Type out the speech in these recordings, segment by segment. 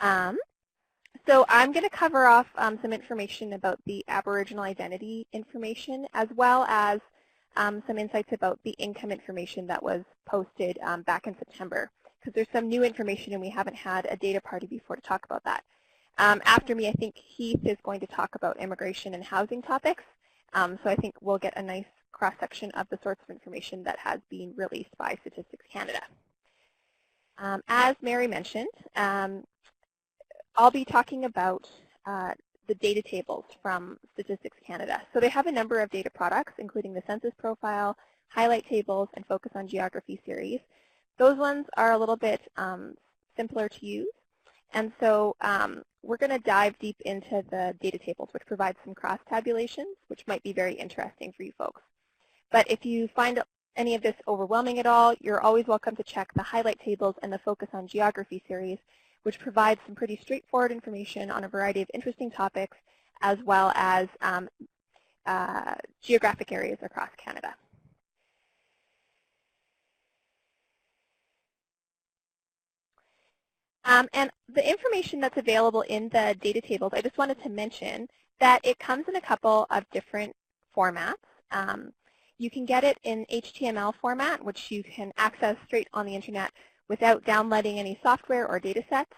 So I'm going to cover off some information about the Aboriginal identity information, as well as some insights about the income information that was posted back in September, because there's some new information and we haven't had a data party before to talk about that. After me, I think Heath is going to talk about immigration and housing topics. So I think we'll get a nice cross-section of the sorts of information that has been released by Statistics Canada. As Mary mentioned, I'll be talking about the data tables from Statistics Canada. So they have a number of data products, including the census profile, highlight tables, and focus on geography series. Those ones are a little bit simpler to use. And so we're going to dive deep into the data tables, which provide some cross tabulations, which might be very interesting for you folks. But if you find any of this overwhelming at all, you're always welcome to check the highlight tables and the focus on geography series, which provides some pretty straightforward information on a variety of interesting topics, as well as geographic areas across Canada. And the information that's available in the data tables, I just wanted to mention that it comes in a couple of different formats. You can get it in HTML format, which you can access straight on the internet without downloading any software or data sets.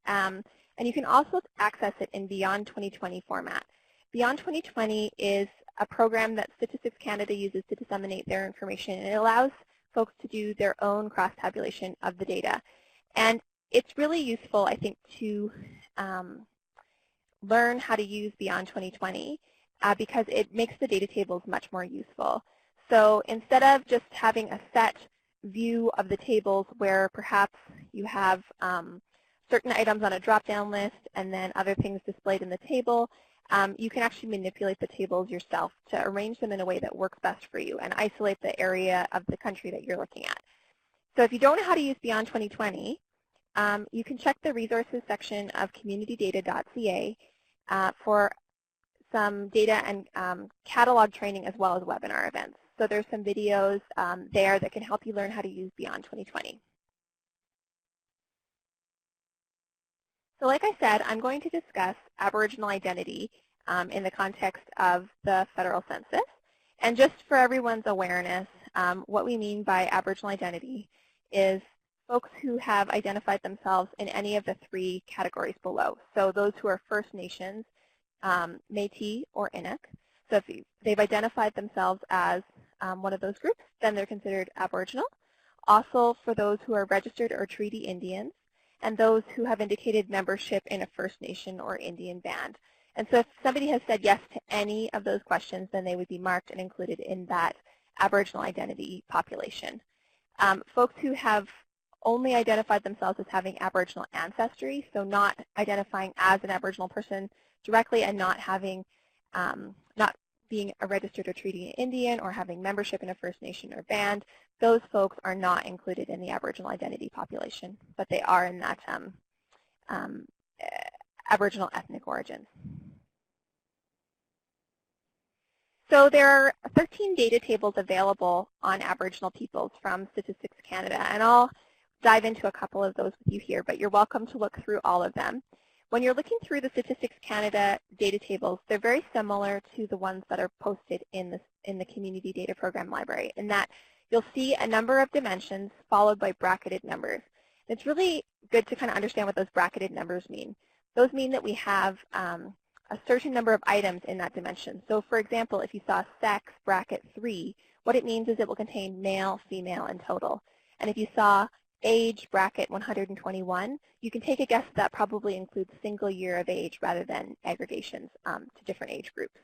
And you can also access it in Beyond 2020 format. Beyond 2020 is a program that Statistics Canada uses to disseminate their information, and it allows folks to do their own cross-tabulation of the data. And it's really useful, I think, to learn how to use Beyond 2020 because it makes the data tables much more useful. So instead of just having a set view of the tables where perhaps you have certain items on a drop-down list and then other things displayed in the table, you can actually manipulate the tables yourself to arrange them in a way that works best for you and isolate the area of the country that you're looking at. So if you don't know how to use Beyond 2020, you can check the resources section of communitydata.ca for some data and catalog training as well as webinar events. So there's some videos there that can help you learn how to use Beyond 2020. So like I said, I'm going to discuss Aboriginal identity in the context of the federal census. And just for everyone's awareness, what we mean by Aboriginal identity is folks who have identified themselves in any of the three categories below. So those who are First Nations, Métis, or Inuk. So if they've identified themselves as one of those groups, then they're considered Aboriginal. Also for those who are registered or treaty Indians, and those who have indicated membership in a First Nation or Indian band. And so if somebody has said yes to any of those questions, then they would be marked and included in that Aboriginal identity population. Folks who have only identified themselves as having Aboriginal ancestry, so not identifying as an Aboriginal person directly and not having, not being a registered or treaty Indian or having membership in a First Nation or band, those folks are not included in the Aboriginal identity population, but they are in that Aboriginal ethnic origin. So there are 13 data tables available on Aboriginal peoples from Statistics Canada, and I'll dive into a couple of those with you here, but you're welcome to look through all of them. When you're looking through the Statistics Canada data tables, they're very similar to the ones that are posted in the Community Data Program Library, in that you'll see a number of dimensions followed by bracketed numbers. It's really good to kind of understand what those bracketed numbers mean. Those mean that we have a certain number of items in that dimension. So for example, if you saw sex bracket 3, what it means is it will contain male, female, and total. And if you saw age bracket 121, you can take a guess that probably includes single year of age rather than aggregations to different age groups.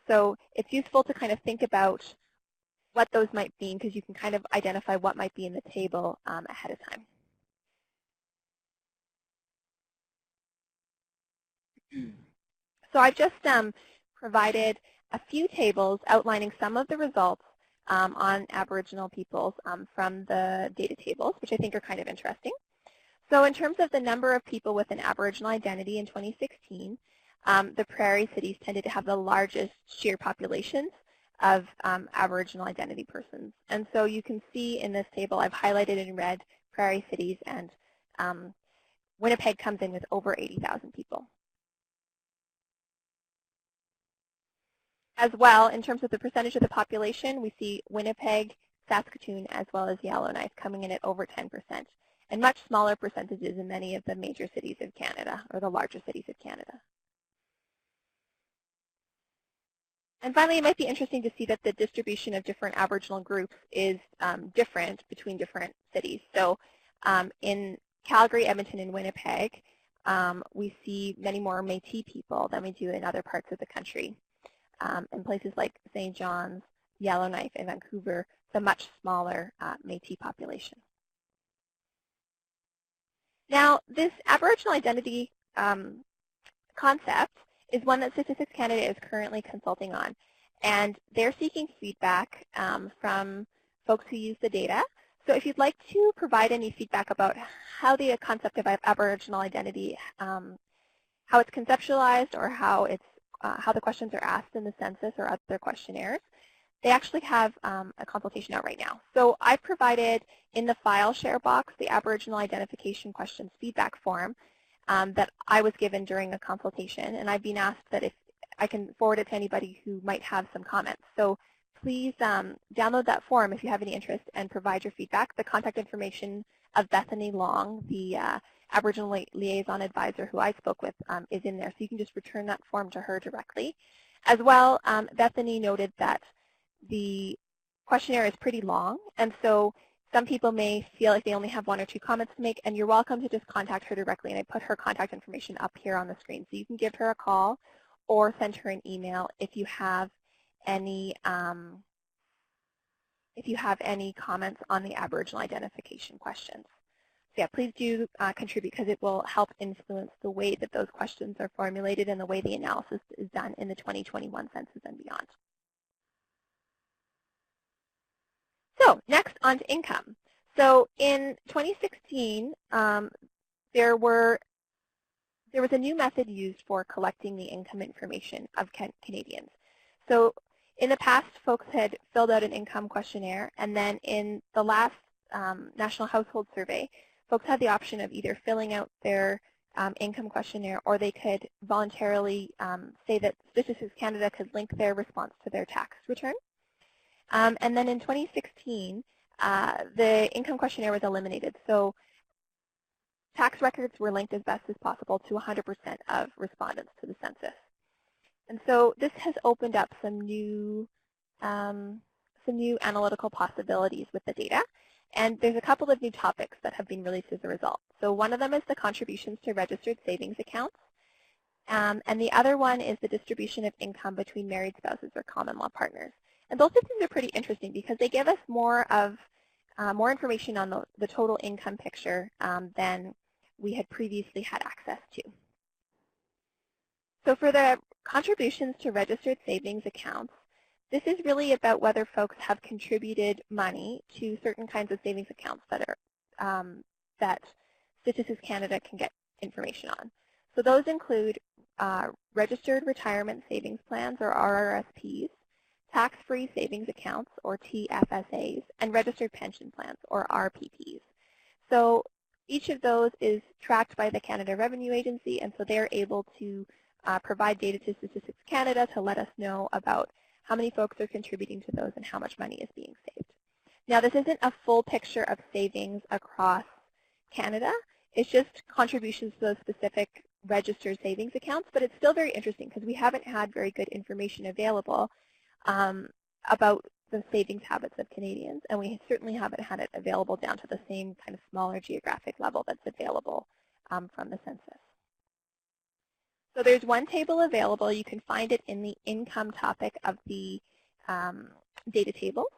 So it's useful to kind of think about what those might mean because you can kind of identify what might be in the table ahead of time. So I've just provided a few tables outlining some of the results on Aboriginal peoples from the data tables, which I think are kind of interesting. So in terms of the number of people with an Aboriginal identity in 2016, the prairie cities tended to have the largest sheer populations of Aboriginal identity persons. And so you can see in this table, I've highlighted in red prairie cities and Winnipeg comes in with over 80,000 people. As well, in terms of the percentage of the population, we see Winnipeg, Saskatoon, as well as Yellowknife coming in at over 10%, and much smaller percentages in many of the major cities of Canada, or the larger cities of Canada. And finally, it might be interesting to see that the distribution of different Aboriginal groups is different between different cities. So in Calgary, Edmonton, and Winnipeg, we see many more Métis people than we do in other parts of the country. In places like St. John's, Yellowknife, and Vancouver, the much smaller Métis population. Now, this Aboriginal identity concept is one that Statistics Canada is currently consulting on. And they're seeking feedback from folks who use the data. So if you'd like to provide any feedback about how the concept of Aboriginal identity, how it's conceptualized, or how the questions are asked in the census or other questionnaires, they actually have a consultation out right now. So I've provided in the file share box the Aboriginal identification questions feedback form that I was given during a consultation, and I've been asked that if I can forward it to anybody who might have some comments. So please download that form if you have any interest and provide your feedback. The contact information of Bethany Long, the Aboriginal Liaison Advisor who I spoke with, is in there, so you can just return that form to her directly. As well, Bethany noted that the questionnaire is pretty long, and so some people may feel like they only have 1 or 2 comments to make, and you're welcome to just contact her directly, and I put her contact information up here on the screen. So you can give her a call or send her an email if you have any comments on the Aboriginal identification questions. So yeah, please do contribute, because it will help influence the way that those questions are formulated and the way the analysis is done in the 2021 census and beyond. So next, on to income. So in 2016, there was a new method used for collecting the income information of Canadians. So in the past, folks had filled out an income questionnaire, and then in the last National Household Survey, folks had the option of either filling out their income questionnaire, or they could voluntarily say that Statistics Canada could link their response to their tax return. And then in 2016, the income questionnaire was eliminated. So tax records were linked as best as possible to 100% of respondents to the census. And so this has opened up some new analytical possibilities with the data. And there's a couple of new topics that have been released as a result. So one of them is the contributions to registered savings accounts. And the other one is the distribution of income between married spouses or common law partners. And both of these are pretty interesting because they give us more information on the total income picture than we had previously had access to. So for the contributions to registered savings accounts, this is really about whether folks have contributed money to certain kinds of savings accounts that Statistics Canada can get information on. So those include registered retirement savings plans, or RRSPs, tax-free savings accounts, or TFSAs, and registered pension plans, or RPPs. So each of those is tracked by the Canada Revenue Agency, and so they're able to provide data to Statistics Canada to let us know about how many folks are contributing to those and how much money is being saved. Now, this isn't a full picture of savings across Canada. It's just contributions to those specific registered savings accounts, but it's still very interesting because we haven't had very good information available about the savings habits of Canadians, and we certainly haven't had it available down to the same kind of smaller geographic level that's available from the census. So there's one table available. You can find it in the income topic of the data tables,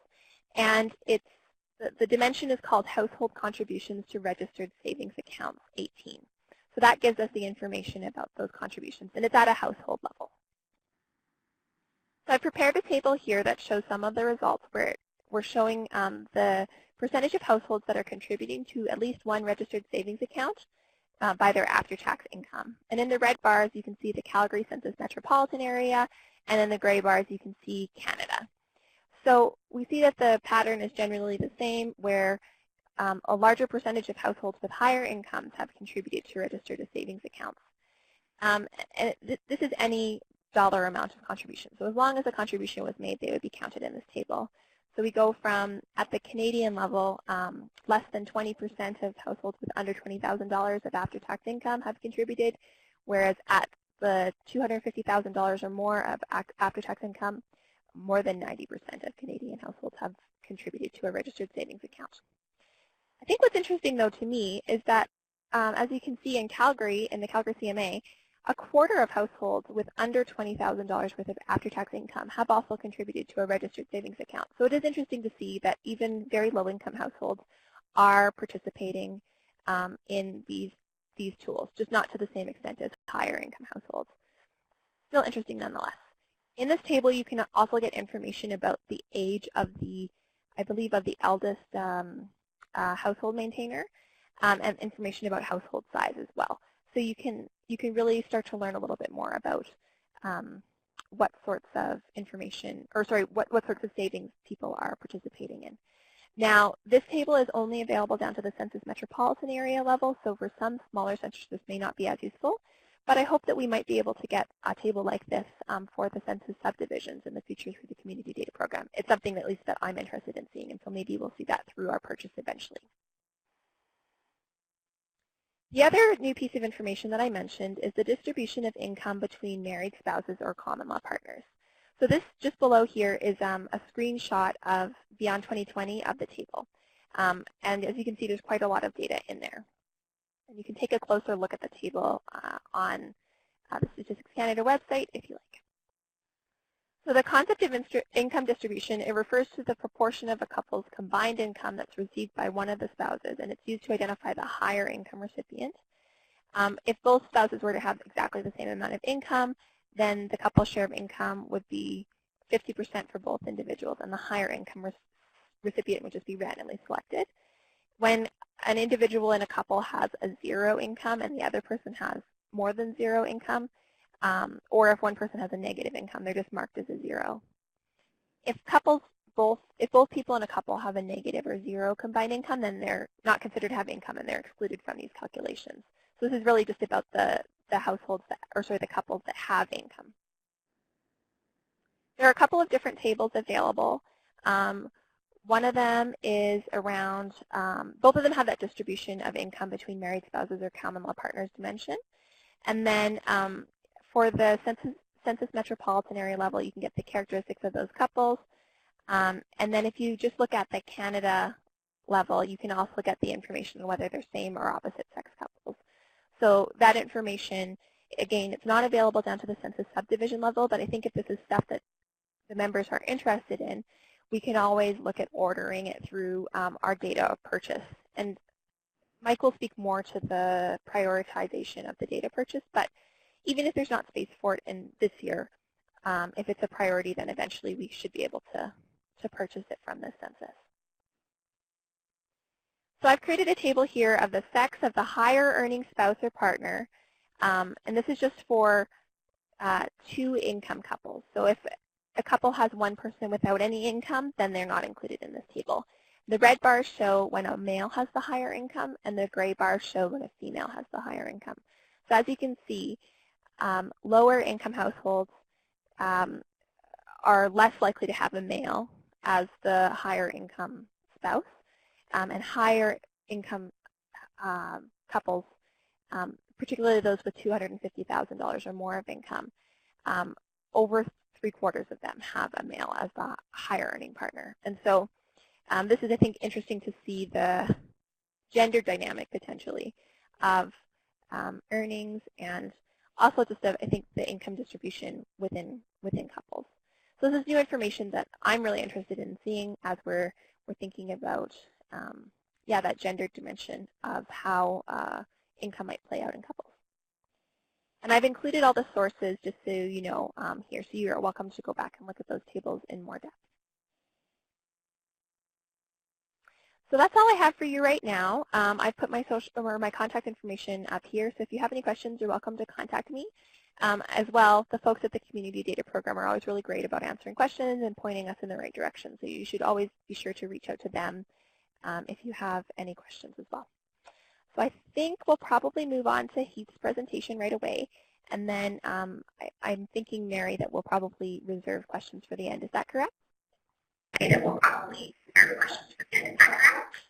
and the dimension is called Household Contributions to Registered Savings Accounts 18. So that gives us the information about those contributions, and it's at a household level. So I've prepared a table here that shows some of the results where we're showing the percentage of households that are contributing to at least one registered savings account by their after-tax income. And in the red bars, you can see the Calgary Census Metropolitan Area, and in the gray bars, you can see Canada. So we see that the pattern is generally the same, where a larger percentage of households with higher incomes have contributed to register to savings accounts. And this is any dollar amount of contribution. So as long as a contribution was made, they would be counted in this table. So we go from, at the Canadian level, less than 20% of households with under $20,000 of after-tax income have contributed, whereas at the $250,000 or more of after-tax income, more than 90% of Canadian households have contributed to a registered savings account. I think what's interesting, though, to me is that, as you can see in Calgary, in the Calgary CMA, a quarter of households with under $20,000 worth of after-tax income have also contributed to a registered savings account. So it is interesting to see that even very low-income households are participating in these tools, just not to the same extent as higher-income households. Still interesting nonetheless. In this table, you can also get information about the age of the, I believe, of the eldest household maintainer, and information about household size as well. So you can really start to learn a little bit more about what sorts of information, or sorry, what sorts of savings people are participating in. Now, this table is only available down to the census metropolitan area level, so for some smaller centers this may not be as useful, but I hope that we might be able to get a table like this for the census subdivisions in the future through the community data program. It's something at least that I'm interested in seeing, and so maybe we'll see that through our purchase eventually. The other new piece of information that I mentioned is the distribution of income between married spouses or common law partners. So this just below here is a screenshot of Beyond 2020 of the table. And as you can see, there's quite a lot of data in there. And you can take a closer look at the table on the Statistics Canada website if you like. So the concept of income distribution, it refers to the proportion of a couple's combined income that's received by one of the spouses, and it's used to identify the higher income recipient. If both spouses were to have exactly the same amount of income, then the couple's share of income would be 50% for both individuals, and the higher income recipient would just be randomly selected. When an individual in a couple has a zero income and the other person has more than zero income, or if one person has a negative income, they're just marked as a zero. If both people in a couple have a negative or zero combined income, then they're not considered to have income and they're excluded from these calculations. So this is really just about the households that, or sorry, the couples that have income. There are a couple of different tables available. One of them is around, both of them have that distribution of income between married spouses or common law partners dimension. And then for the census metropolitan area level, you can get the characteristics of those couples. And then if you just look at the Canada level, you can also get the information on whether they're same or opposite sex couples. So that information, again, it's not available down to the census subdivision level, but I think if this is stuff that the members are interested in, we can always look at ordering it through our data of purchase. And Mike will speak more to the prioritization of the data purchase, but even if there's not space for it in this year, if it's a priority, then eventually we should be able to purchase it from this census. So I've created a table here of the sex of the higher earning spouse or partner, and this is just for two income couples. So if a couple has one person without any income, then they're not included in this table. The red bars show when a male has the higher income, and the gray bars show when a female has the higher income. So as you can see, lower income households are less likely to have a male as the higher income spouse, and higher income couples, particularly those with $250,000 or more of income, over 3/4 of them have a male as the higher earning partner. And so this is, I think, interesting to see the gender dynamic potentially of earnings, and also just, I think, the income distribution within couples. So this is new information that I'm really interested in seeing as we're thinking about, yeah, that gender dimension of how income might play out in couples. And I've included all the sources just so you know here, so you're welcome to go back and look at those tables in more depth. So that's all I have for you right now. I've put my contact information up here, so if you have any questions, you're welcome to contact me. As well, the folks at the Community Data Program are always really great about answering questions and pointing us in the right direction, so you should always be sure to reach out to them if you have any questions as well. So I think we'll probably move on to Heath's presentation right away. And then I'm thinking, Mary, that we'll probably reserve questions for the end. Is that correct?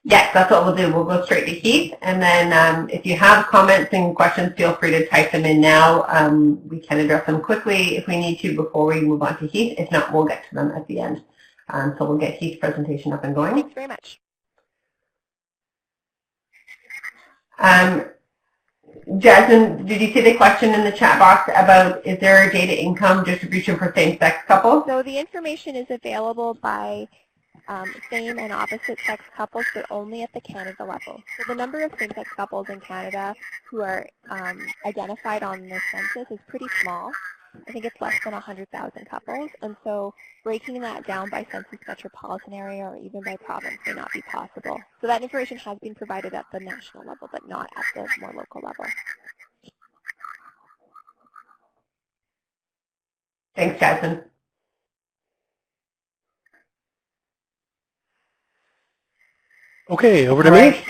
Yes, that's what we'll do. We'll go straight to Heath, and then if you have comments and questions, feel free to type them in now. We can address them quickly if we need to before we move on to Heath. If not, we'll get to them at the end. So we'll get Heath's presentation up and going. Thanks very much. Jasmine, did you see the question in the chat box about is there a data income distribution for same-sex couples? So the information is available by same and opposite-sex couples, but only at the Canada level. So the number of same-sex couples in Canada who are identified on the census is pretty small. I think it's less than 100,000 couples, and so breaking that down by census metropolitan area or even by province may not be possible. So that information has been provided at the national level, but not at the more local level. Thanks, Jasmine. Okay, over to me.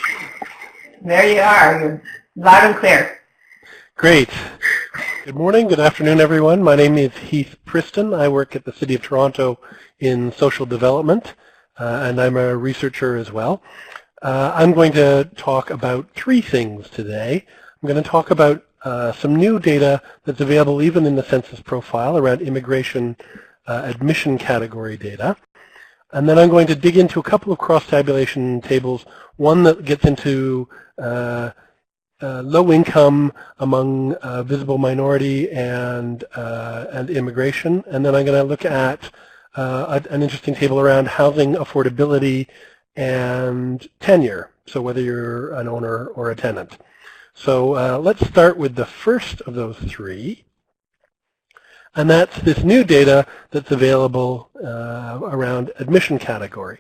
There you are. You're loud and clear. Great. Good morning, good afternoon, everyone. My name is Heath Priston. I work at the City of Toronto in social development, and I'm a researcher as well. I'm going to talk about three things today. I'm going to talk about some new data that's available even in the census profile around immigration admission category data. And then I'm going to dig into a couple of cross-tabulation tables, one that gets into low income among visible minority and immigration, and then I'm going to look at an interesting table around housing affordability and tenure, so whether you're an owner or a tenant. So let's start with the first of those three, and that's this new data that's available around admission category.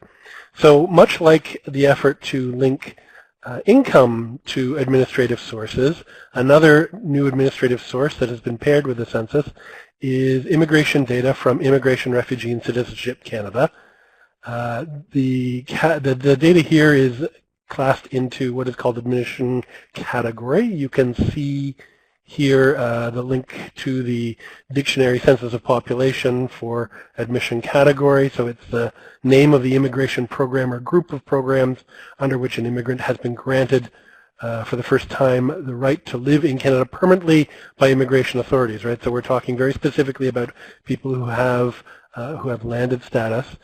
So much like the effort to link income to administrative sources, another new administrative source that has been paired with the census is immigration data from Immigration, Refugee, and Citizenship Canada. The data here is classed into what is called admission category. You can see here the link to the dictionary census of population for admission category. So it's the name of the immigration program or group of programs under which an immigrant has been granted for the first time the right to live in Canada permanently by immigration authorities, right? So we're talking very specifically about people who have landed status.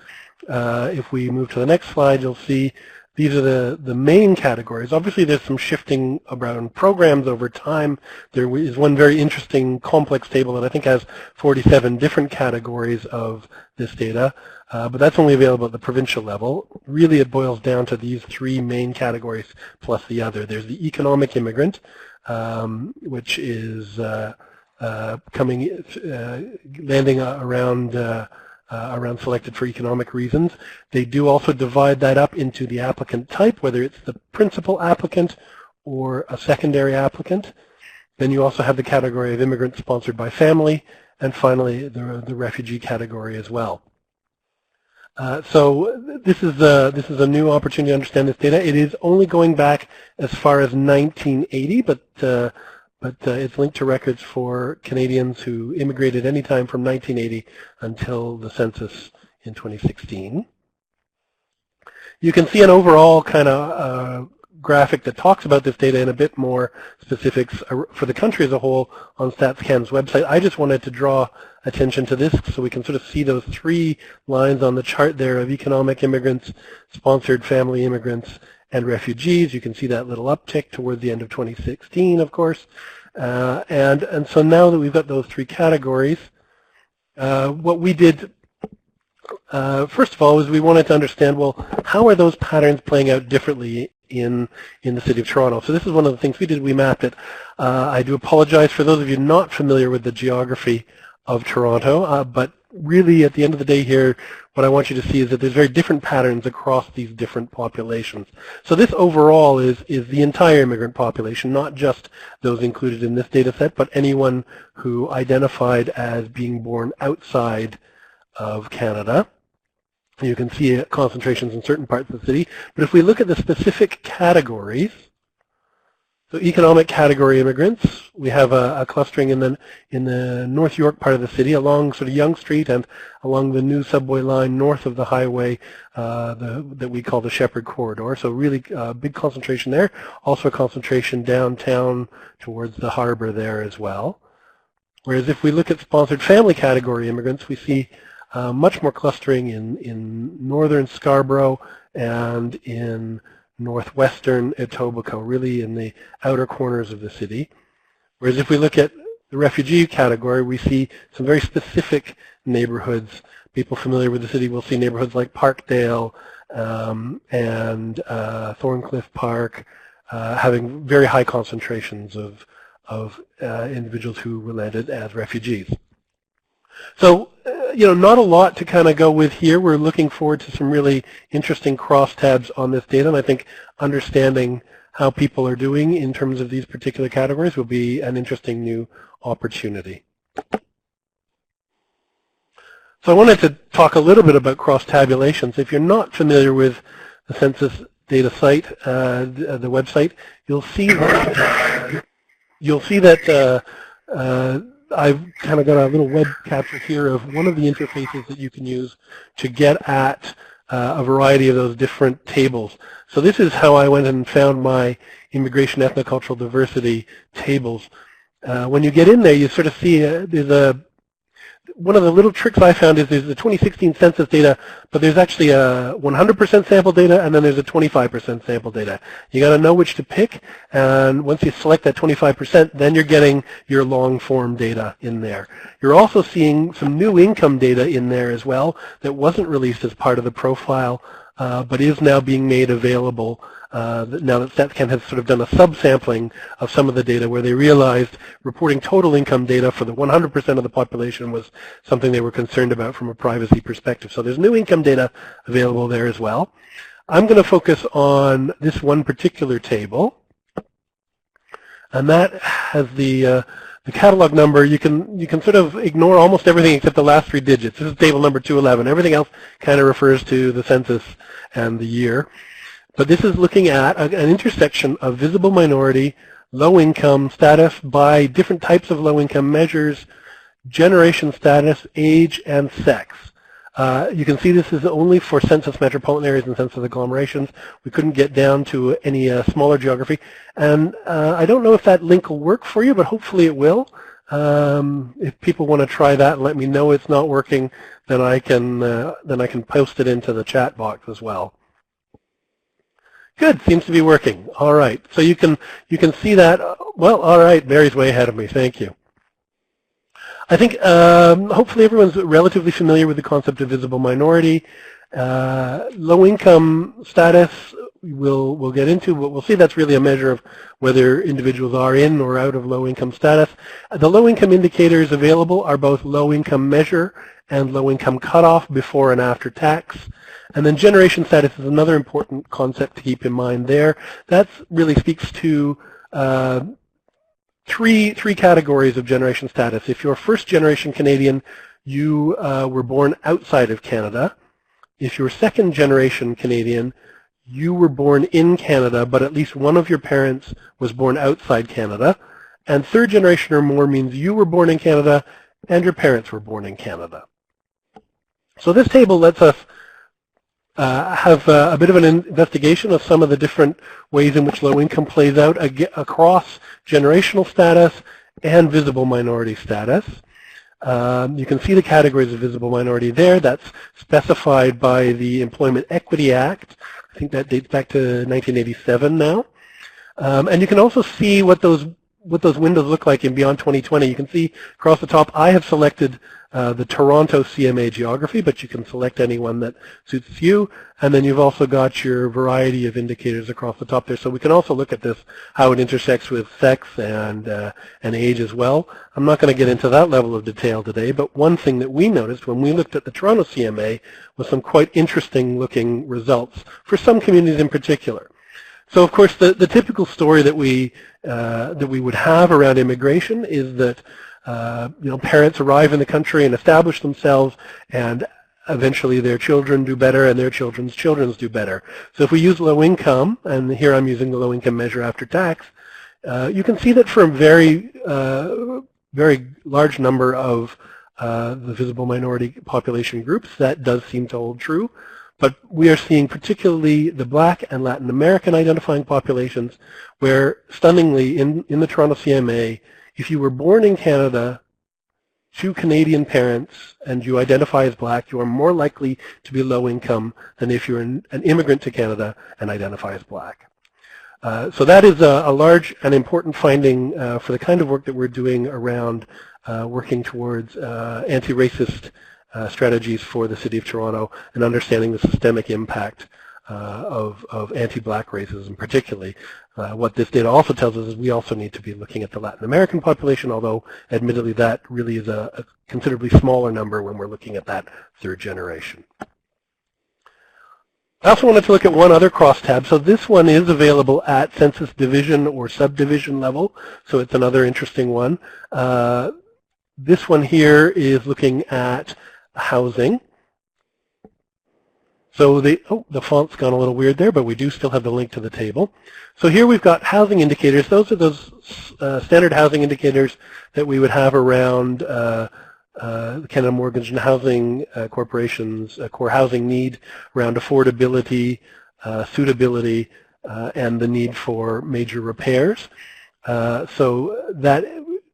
If we move to the next slide, you'll see these are the main categories. Obviously, there's some shifting around programs over time. There is one very interesting complex table that I think has 47 different categories of this data, but that's only available at the provincial level. Really, it boils down to these three main categories plus the other. There's the economic immigrant, which is landing around selected for economic reasons. They do also divide that up into the applicant type, whether it's the principal applicant or a secondary applicant. Then you also have the category of immigrants sponsored by family, and finally the refugee category as well. So this is a new opportunity to understand this data. It is only going back as far as 1980, but it's linked to records for Canadians who immigrated anytime from 1980 until the census in 2016. You can see an overall kind of graphic that talks about this data in a bit more specifics for the country as a whole on StatsCan's website. I just wanted to draw attention to this so we can sort of see those three lines on the chart there of economic immigrants, sponsored family immigrants, and refugees. You can see that little uptick toward the end of 2016, of course. And so now that we've got those three categories, what we did, first of all, is we wanted to understand, well, how are those patterns playing out differently in the City of Toronto? So this is one of the things we did. We mapped it. I do apologize for those of you not familiar with the geography of Toronto, but really at the end of the day here, what I want you to see is that there's very different patterns across these different populations. So this overall is the entire immigrant population, not just those included in this data set, but anyone who identified as being born outside of Canada. You can see concentrations in certain parts of the city. But if we look at the specific categories, so economic category immigrants, we have a clustering in the North York part of the city along sort of Yonge Street and along the new subway line north of the highway that we call the Shepherd Corridor. So really big concentration there. Also a concentration downtown towards the harbor there as well. Whereas if we look at sponsored family category immigrants, we see much more clustering in northern Scarborough and in northwestern Etobicoke, really in the outer corners of the city. Whereas if we look at the refugee category, we see some very specific neighborhoods. People familiar with the city will see neighborhoods like Parkdale and Thorncliffe Park having very high concentrations of individuals who were landed as refugees. So, not a lot to kind of go with here. We're looking forward to some really interesting crosstabs on this data, and I think understanding how people are doing in terms of these particular categories will be an interesting new opportunity. So I wanted to talk a little bit about cross-tabulations. If you're not familiar with the census data site, the website, you'll see that I've kind of got a little web capture here of one of the interfaces that you can use to get at a variety of those different tables. So this is how I went and found my immigration ethnocultural diversity tables. When you get in there, you sort of see there's one of the little tricks I found is there's the 2016 census data, but there's actually a 100% sample data, and then there's a 25% sample data. You got to know which to pick, and once you select that 25%, then you're getting your long form data in there. You're also seeing some new income data in there as well that wasn't released as part of the profile, but is now being made available now that StatsCan has sort of done a subsampling of some of the data where they realized reporting total income data for the 100% of the population was something they were concerned about from a privacy perspective. So there's new income data available there as well. I'm going to focus on this one particular table, and that has the catalog number. You can sort of ignore almost everything except the last 3 digits. This is table number 211. Everything else kind of refers to the census and the year. But this is looking at an intersection of visible minority, low income status by different types of low income measures, generation status, age, and sex. You can see this is only for census metropolitan areas and census agglomerations. We couldn't get down to any smaller geography. And I don't know if that link will work for you, but hopefully it will. If people want to try that and let me know it's not working, then I can post it into the chat box as well. Good, seems to be working. All right, so you can see that. Well, all right, Mary's way ahead of me. Thank you. I think hopefully everyone's relatively familiar with the concept of visible minority. Low income status we'll get into, but we'll see that's really a measure of whether individuals are in or out of low income status. The low income indicators available are both low income measure and low income cutoff before and after tax. And then generation status is another important concept to keep in mind there. That really speaks to three categories of generation status. If you're first generation Canadian, you were born outside of Canada. If you're second generation Canadian, you were born in Canada, but at least one of your parents was born outside Canada. And third generation or more means you were born in Canada and your parents were born in Canada. So this table lets us have a bit of an investigation of some of the different ways in which low income plays out across generational status and visible minority status. You can see the categories of visible minority there. That's specified by the Employment Equity Act. I think that dates back to 1987 now. And you can also see what those windows look like in Beyond 2020. You can see across the top, I have selected the Toronto CMA geography, but you can select any one that suits you. And then you've also got your variety of indicators across the top there. So we can also look at this, how it intersects with sex and age as well. I'm not going to get into that level of detail today, but one thing that we noticed when we looked at the Toronto CMA was some quite interesting looking results for some communities in particular. So of course the typical story that we would have around immigration is that parents arrive in the country and establish themselves, and eventually their children do better and their children's children do better. So if we use low income, and here I'm using the low income measure after tax, you can see that for a very large number of the visible minority population groups, that does seem to hold true. But we are seeing particularly the Black and Latin American identifying populations where, stunningly, in the Toronto CMA, if you were born in Canada to Canadian parents and you identify as Black, you are more likely to be low income than if you're an immigrant to Canada and identify as Black. So that is a large and important finding for the kind of work that we're doing around working towards anti-racist strategies for the City of Toronto and understanding the systemic impact of anti-Black racism particularly. What this data also tells us is we also need to be looking at the Latin American population, although admittedly that really is a considerably smaller number when we're looking at that third generation. I also wanted to look at one other crosstab. So this one is available at census division or subdivision level, so it's another interesting one. This one here is looking at housing. So the font's gone a little weird there, but we do still have the link to the table. So here we've got housing indicators. Those are those standard housing indicators that we would have around the Canada Mortgage and Housing Corporation's core housing need around affordability, suitability, and the need for major repairs. So that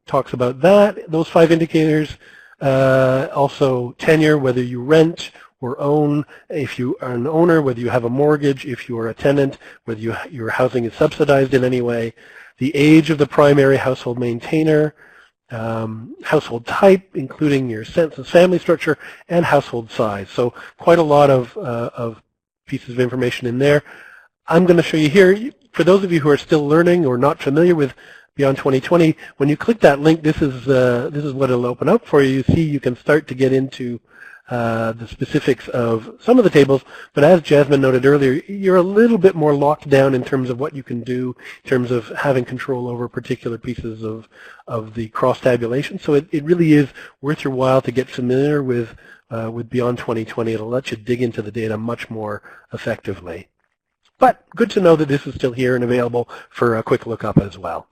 talks about that. Those 5 indicators. Also tenure, whether you rent or own, if you are an owner, whether you have a mortgage, if you are a tenant, whether your housing is subsidized in any way, the age of the primary household maintainer, household type, including your census family structure, and household size. So quite a lot of pieces of information in there. I'm going to show you here, for those of you who are still learning or not familiar with Beyond 2020, when you click that link, this is what it'll open up for you. You see you can start to get into the specifics of some of the tables, but as Jasmine noted earlier, you're a little bit more locked down in terms of what you can do in terms of having control over particular pieces of the cross-tabulation. So it really is worth your while to get familiar with Beyond 2020. It'll let you dig into the data much more effectively. But good to know that this is still here and available for a quick lookup as well.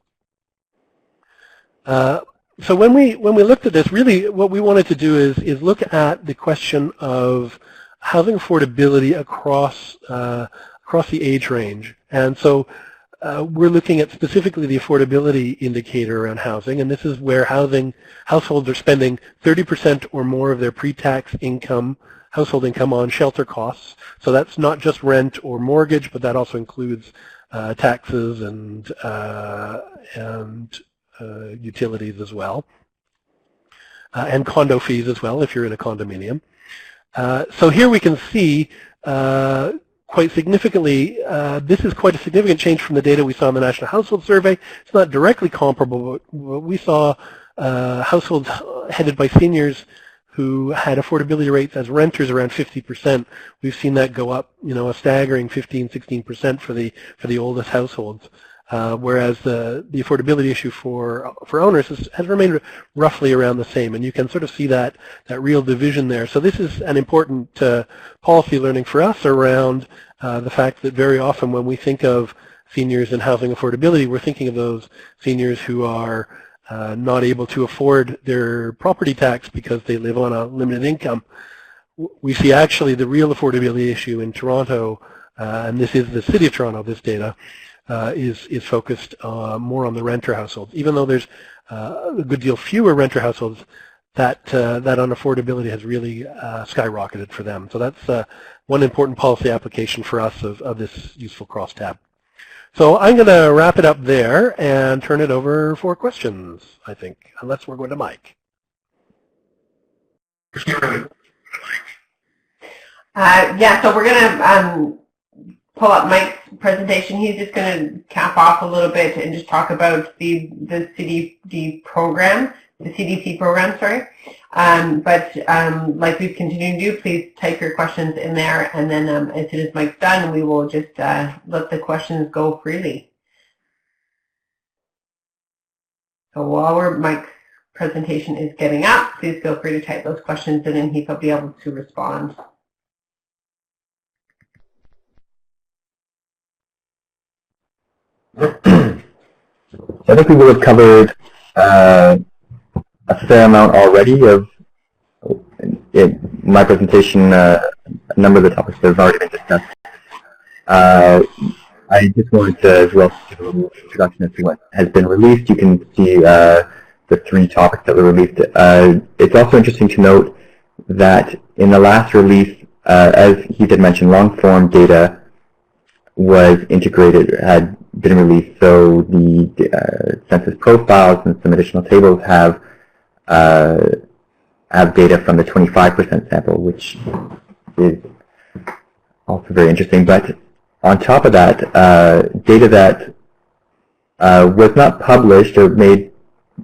So when we looked at this, really what we wanted to do is look at the question of housing affordability across the age range. And so we're looking at specifically the affordability indicator around housing, and this is where households are spending 30% or more of their pre-tax income, household income, on shelter costs. So that's not just rent or mortgage, but that also includes taxes and utilities as well, and condo fees as well if you're in a condominium. So here we can see quite significantly, this is quite a significant change from the data we saw in the National Household Survey. It's not directly comparable, but we saw households headed by seniors who had affordability rates as renters around 50%. We've seen that go up, a staggering 15–16% for the oldest households. Whereas the affordability issue for owners has remained roughly around the same, and you can sort of see that real division there. So this is an important policy learning for us around the fact that very often when we think of seniors and housing affordability, we're thinking of those seniors who are not able to afford their property tax because they live on a limited income. We see actually the real affordability issue in Toronto, and this is the City of Toronto, this data, is focused more on the renter households. Even though there's a good deal fewer renter households, that unaffordability has really skyrocketed for them. So that's one important policy application for us of this useful crosstab. So I'm going to wrap it up there and turn it over for questions, I think, unless we're going to Mike. Yeah, so we're going to pull up Mike's presentation. He's just going to cap off a little bit and just talk about the CDP program, sorry. But like we've continued to do, please type your questions in there, and then as soon as Mike's done, we will just let the questions go freely. So while Mike's presentation is getting up, please feel free to type those questions in and Heath will be able to respond. I think we will have covered a fair amount already of, in my presentation, a number of the topics that have already been discussed. I just wanted to as well give a little introduction as to what has been released. You can see the 3 topics that were released. It's also interesting to note that in the last release, as he did mention, long-form data was integrated, had been released, so the census profiles and some additional tables have data from the 25% sample, which is also very interesting. But on top of that, data that was not published or made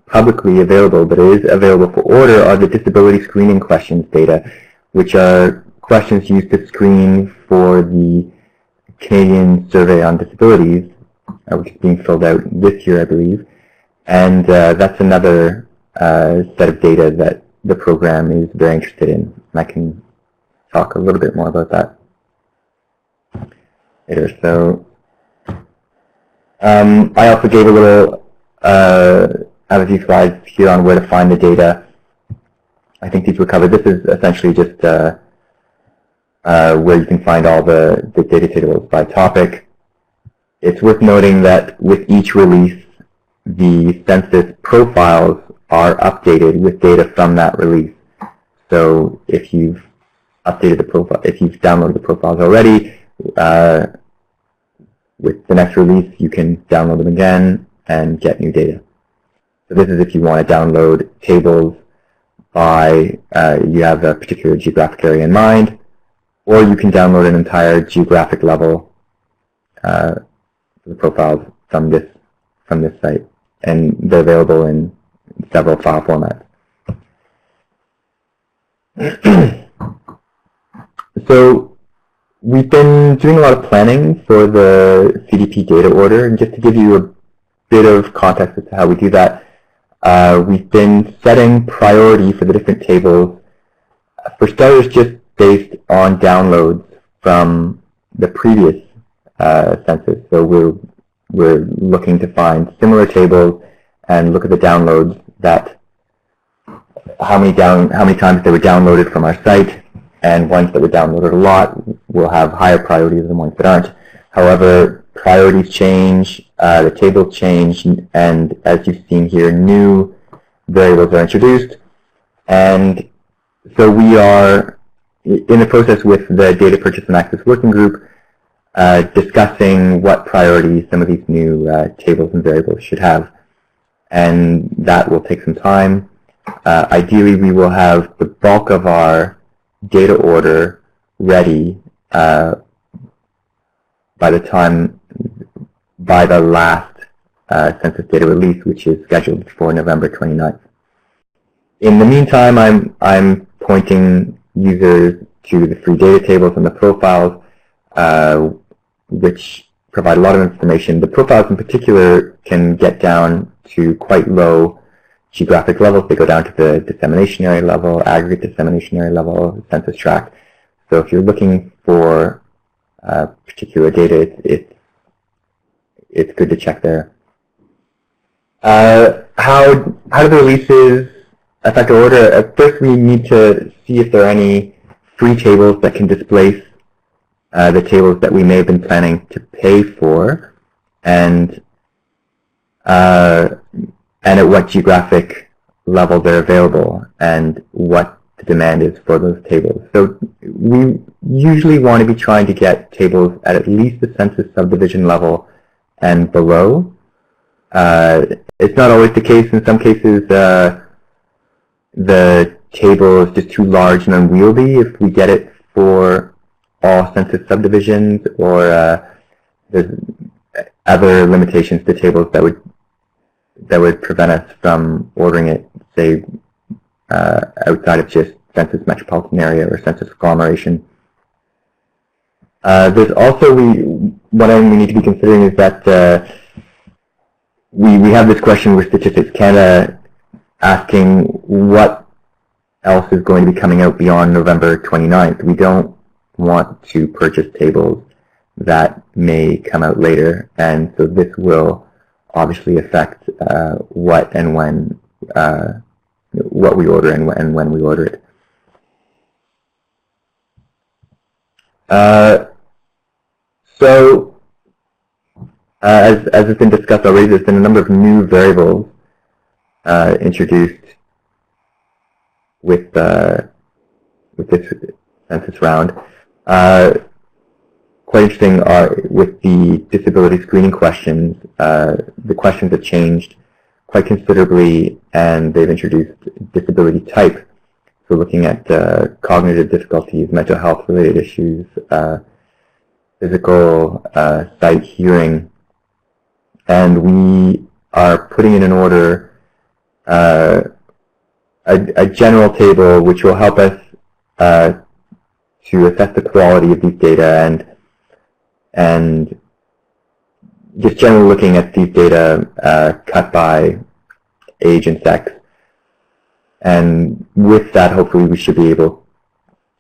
publicly available, but is available for order, are the disability screening questions data, which are questions used to screen for the Canadian Survey on Disabilities, which is being filled out this year, I believe. And that's another set of data that the program is very interested in. And I can talk a little bit more about that later. So I also gave a little, I have a few slides here on where to find the data. I think these were covered. This is essentially just where you can find all the data tables by topic. It's worth noting that with each release, the census profiles are updated with data from that release. So if you've updated the profile, if you've downloaded the profiles already, with the next release, you can download them again and get new data. So this is if you want to download tables by, you have a particular geographic area in mind, or you can download an entire geographic level the profiles from this site, and they're available in several file formats. So we've been doing a lot of planning for the CDP data order, and just to give you a bit of context as to how we do that, we've been setting priority for the different tables. For starters, just based on downloads from the previous census. So we're looking to find similar tables and look at the downloads, that how many times they were downloaded from our site, and ones that were downloaded a lot will have higher priorities than ones that aren't. However, priorities change, the tables change, and as you've seen here, new variables are introduced. And so we are in the process with the Data Purchase and Access Working Group discussing what priorities some of these new tables and variables should have. And that will take some time. Ideally, we will have the bulk of our data order ready by the last census data release, which is scheduled for November 29th. In the meantime, I'm pointing users to the free data tables and the profiles, which provide a lot of information. The profiles in particular can get down to quite low geographic levels. They go down to the dissemination area level, aggregate dissemination area level, census tract. So if you're looking for particular data, it's good to check there. How do the releases affect our order? At first, we need to see if there are any free tables that can displace the tables that we may have been planning to pay for, and at what geographic level they're available, and what the demand is for those tables. So we usually want to be trying to get tables at least the census subdivision level and below. It's not always the case. In some cases, the table is just too large and unwieldy if we get it for all census subdivisions, or there's other limitations to tables that would prevent us from ordering it, say, outside of just census metropolitan area or census agglomeration. There's also, one item we need to be considering is that we have this question with Statistics Canada asking what else is going to be coming out beyond November 29th. We don't want to purchase tables that may come out later, and so this will obviously affect what and when, what we order and when we order it. As has been discussed already, there's been a number of new variables introduced with this census round. Quite interesting with the disability screening questions. The questions have changed quite considerably, and they've introduced disability type. So looking at cognitive difficulties, mental health related issues, physical, sight, hearing, and we are putting in an order a general table which will help us to assess the quality of these data and just generally looking at these data cut by age and sex. And with that, hopefully we should be able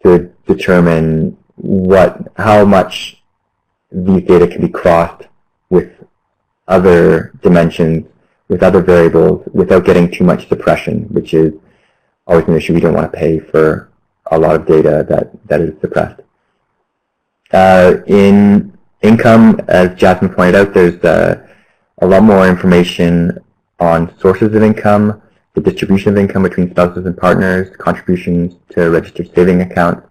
to determine how much these data can be crossed with other dimensions, with other variables, without getting too much suppression, which is always an issue. We don't want to pay for a lot of data that is suppressed. In income, as Jasmine pointed out, there's a lot more information on sources of income, the distribution of income between spouses and partners, contributions to registered saving accounts.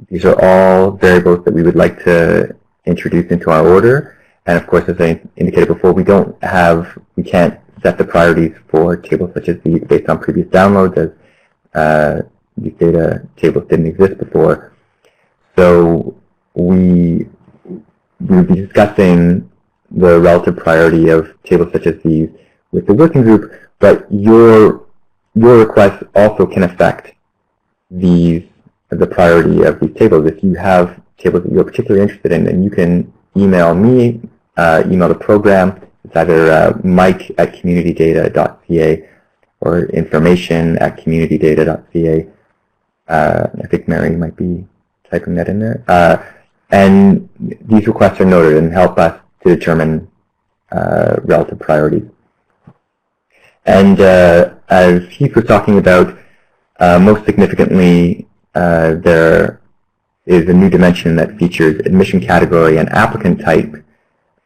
These are all variables that we would like to introduce into our order. And of course, as I indicated before, we can't set the priorities for tables such as these based on previous downloads, as these data tables didn't exist before. So we will be discussing the relative priority of tables such as these with the working group, but your requests also can affect the priority of these tables. If you have tables that you're particularly interested in, then you can email me, email the program. It's either mike@communitydata.ca or information@communitydata.ca. I think Mary might be typing that in there. And these requests are noted and help us to determine relative priorities. And as Heath was talking about, most significantly, there is a new dimension that features admission category and applicant type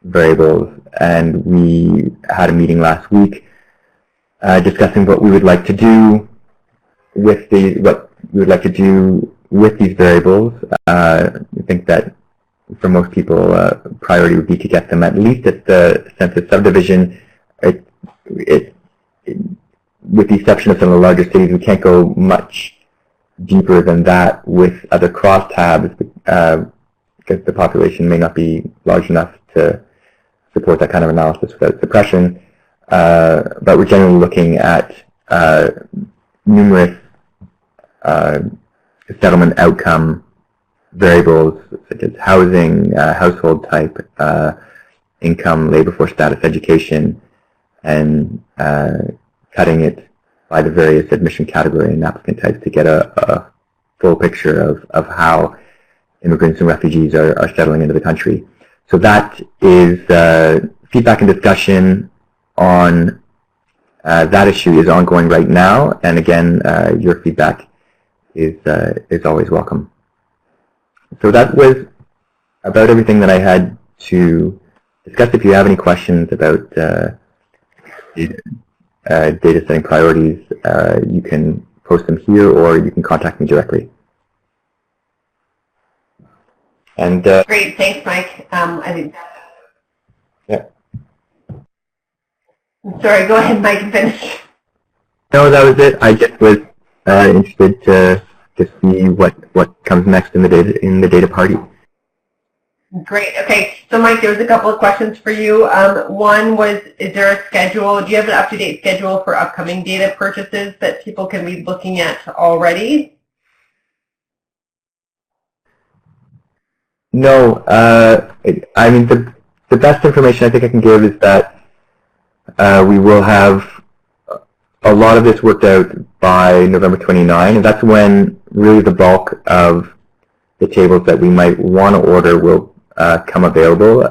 variables. And we had a meeting last week discussing what we would like to do with these variables. I think that for most people, priority would be to get them at least at the census subdivision. With the exception of some of the larger cities, we can't go much deeper than that with other crosstabs because the population may not be large enough to support that kind of analysis without suppression. But we're generally looking at numerous settlement outcome variables such as housing, household type, income, labor force status, education, and cutting it by the various admission category and applicant types to get a full picture of how immigrants and refugees are settling into the country. So that is feedback and discussion on that issue is ongoing right now. And again, your feedback is always welcome. So that was about everything that I had to discuss. If you have any questions about data setting priorities, you can post them here or you can contact me directly. And great, thanks, Mike. I think. Yeah. Sorry, go ahead, Mike, and finish. No, that was it. I just was interested to see what comes next in the data party. Great. Okay. So, Mike, there was a couple of questions for you. One was, is there a schedule? Do you have an up-to-date schedule for upcoming data purchases that people can be looking at already? No. I mean, the best information I think I can give is that we will have a lot of this worked out by November 29, and that's when really the bulk of the tables that we might want to order will come available.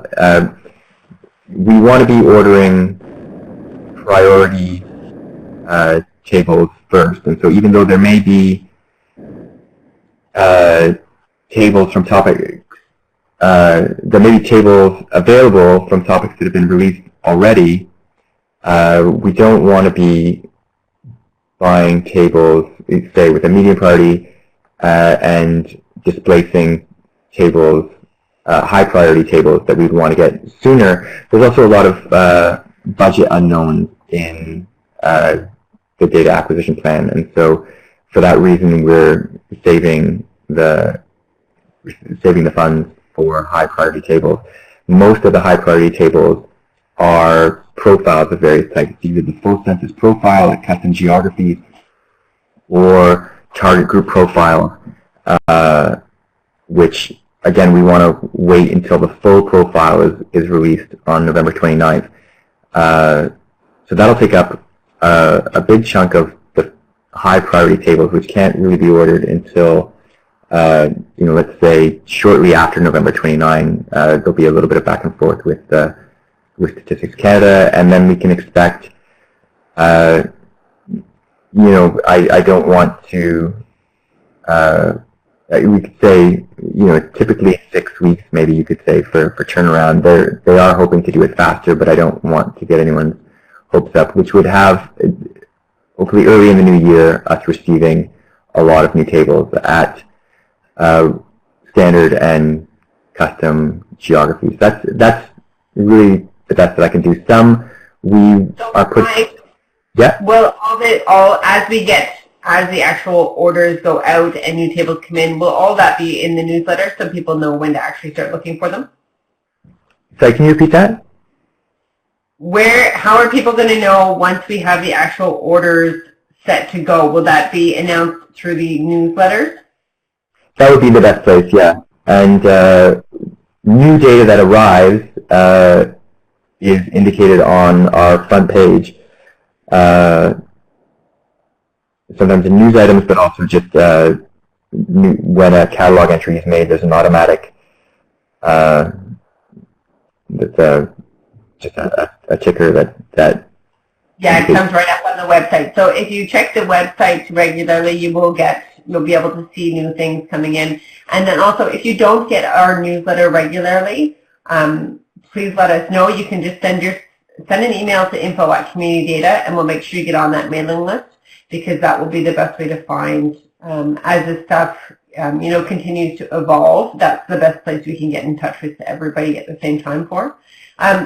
We want to be ordering priority tables first, and so even though there may be tables from topics, there may be tables available from topics that have been released already, we don't want to be buying tables, say, with a medium priority and displacing tables, high priority tables that we'd want to get sooner. There's also a lot of budget unknowns in the data acquisition plan, and so for that reason we're saving the funds for high priority tables. Most of the high priority tables are profiles of various types, either the full census profile, like custom geographies, or target group profiles, which again we want to wait until the full profile is released on November 29th. So that'll take up a big chunk of the high priority tables, which can't really be ordered until let's say shortly after November 29. There'll be a little bit of back and forth with Statistics Canada, and then we can expect, I don't want to, we could say, typically 6 weeks, maybe you could say, for turnaround. They are hoping to do it faster, but I don't want to get anyone's hopes up, which would have, hopefully early in the new year, us receiving a lot of new tables at standard and custom geographies. That's really the best that I can do. Some we are putting. Yeah. Well, as the actual orders go out and new tables come in, will all that be in the newsletter so people know when to actually start looking for them? Sorry, can you repeat that? How are people going to know once we have the actual orders set to go? Will that be announced through the newsletters? That would be the best place, yeah. And new data that arrives is indicated on our front page. Sometimes in news items, but also just when a catalog entry is made, there's an automatic just a ticker that yeah, it comes right up on the website. So if you check the website regularly, you'll be able to see new things coming in. And then also, if you don't get our newsletter regularly, please let us know. You can just send an email to info@communitydata, and we'll make sure you get on that mailing list, because that will be the best way to find as this stuff continues to evolve. That's the best place we can get in touch with everybody at the same time for.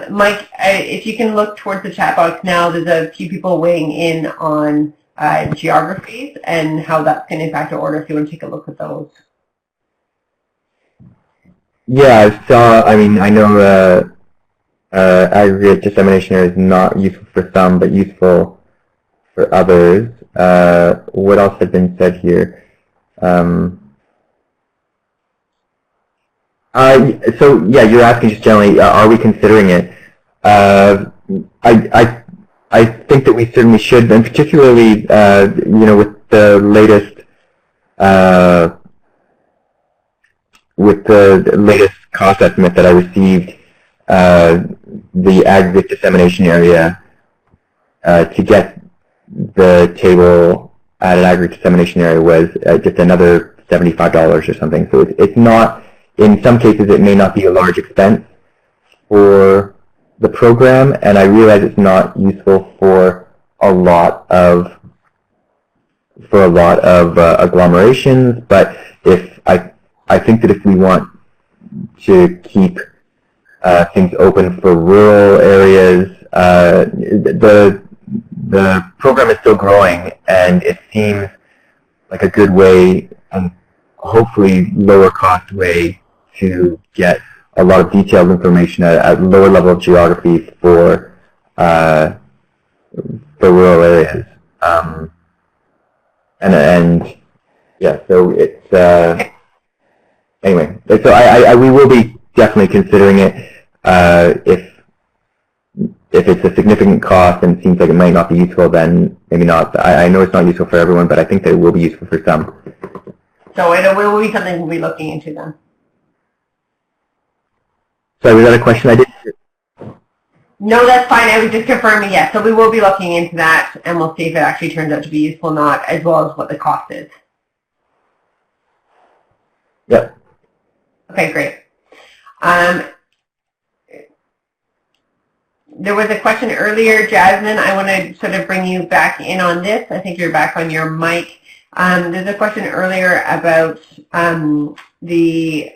Mike, if you can look towards the chat box now, there's a few people weighing in on geographies and how that's going to impact our order, if you want to take a look at those. Yeah, I know aggregate dissemination area is not useful for some, but useful for others. What else had been said here? So yeah, you're asking just generally, are we considering it? I think that we certainly should, and particularly with the latest cost estimate that I received, the aggregate dissemination area to get the table at an aggregate dissemination area was just another $75 or something. So it's not. In some cases, it may not be a large expense for the program, and I realize it's not useful for a lot of agglomerations. But I think that if we want to keep things open for rural areas, the program is still growing, and it seems like a good way, and hopefully lower cost way, to get a lot of detailed information at lower level of geography for rural areas. And yeah, so it's anyway. So we will be definitely considering it. if it's a significant cost and it seems like it might not be useful, then maybe not. I know it's not useful for everyone, but I think that it will be useful for some. So it will be something we'll be looking into then. Sorry, was that a question I did? No, that's fine. I was just confirming, yes. So we will be looking into that, and we'll see if it actually turns out to be useful or not, as well as what the cost is. Yep. Okay, great. There was a question earlier, Jasmine. I want to sort of bring you back in on this. I think you're back on your mic. There's a question earlier about the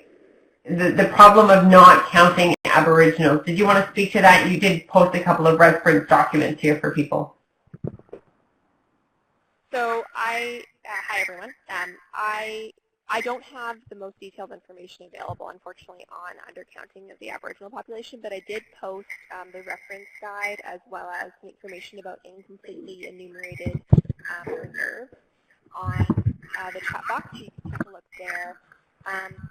problem of not counting Aboriginals. Did you want to speak to that? You did post a couple of reference documents here for people. So hi everyone. I don't have the most detailed information available, unfortunately, on undercounting of the Aboriginal population, but I did post the reference guide as well as some information about incompletely enumerated reserves on the chat box. You can take a look there.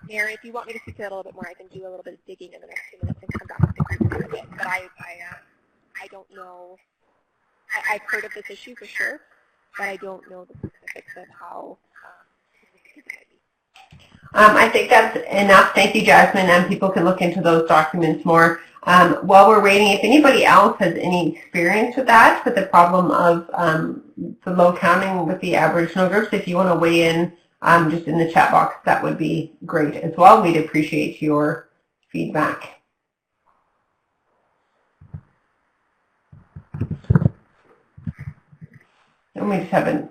Mary, if you want me to speak to that a little bit more, I can do a little bit of digging in the next few minutes and come back to the group in a bit. But I don't know. I've heard of this issue for sure, but I don't know the specifics of how it might be. I think that's enough. Thank you, Jasmine, and people can look into those documents more. While we're waiting, if anybody else has any experience with that, with the problem of the low counting with the Aboriginal groups, if you want to weigh in just in the chat box, that would be great as well. We'd appreciate your feedback. And we just have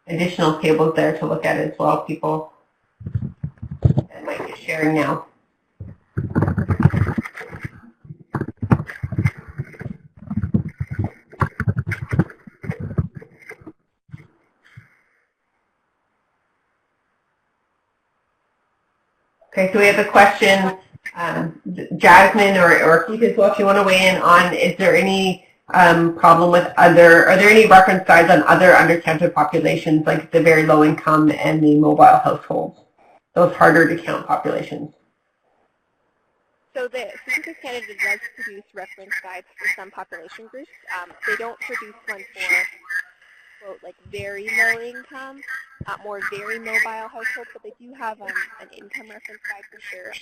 additional tables there to look at as well, people. I might be sharing now. Okay, so we have a question, Jasmine or Keith as well, if you want to weigh in on, is there any problem with are there any reference guides on other undercounted populations, like the very low income and the mobile households, those harder to count populations? So the Statistics Canada does produce reference guides for some population groups. They don't produce one for, quote, like very low income, more very mobile households, but they do have an income reference guide for sure.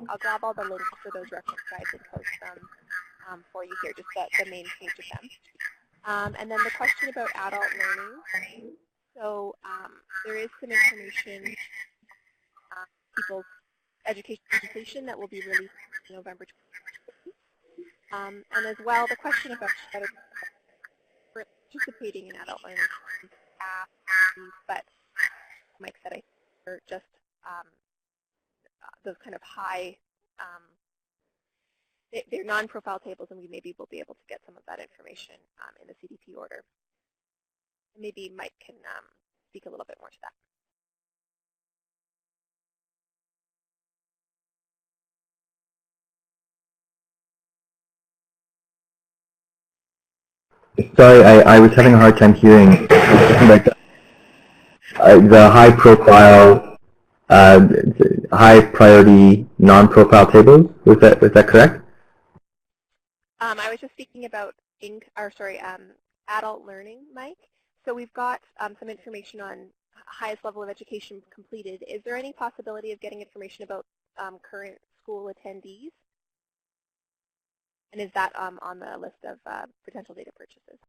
I'll grab all the links for those reference guides and post them for you here, just the main page of them. And then the question about adult learning. So there is some information, people's education completion, that will be released in November 20th. And as well, the question about participating in adult learning, but Mike said I are just those kind of high, they're non-profile tables, and we maybe will be able to get some of that information in the CDP order. And maybe Mike can speak a little bit more to that. Sorry, I was having a hard time hearing like the high-profile, high-priority, non-profile tables. Was that correct? I was just speaking about adult learning, Mike. So we've got some information on highest level of education completed. Is there any possibility of getting information about current school attendees? And is that on the list of potential data purchases?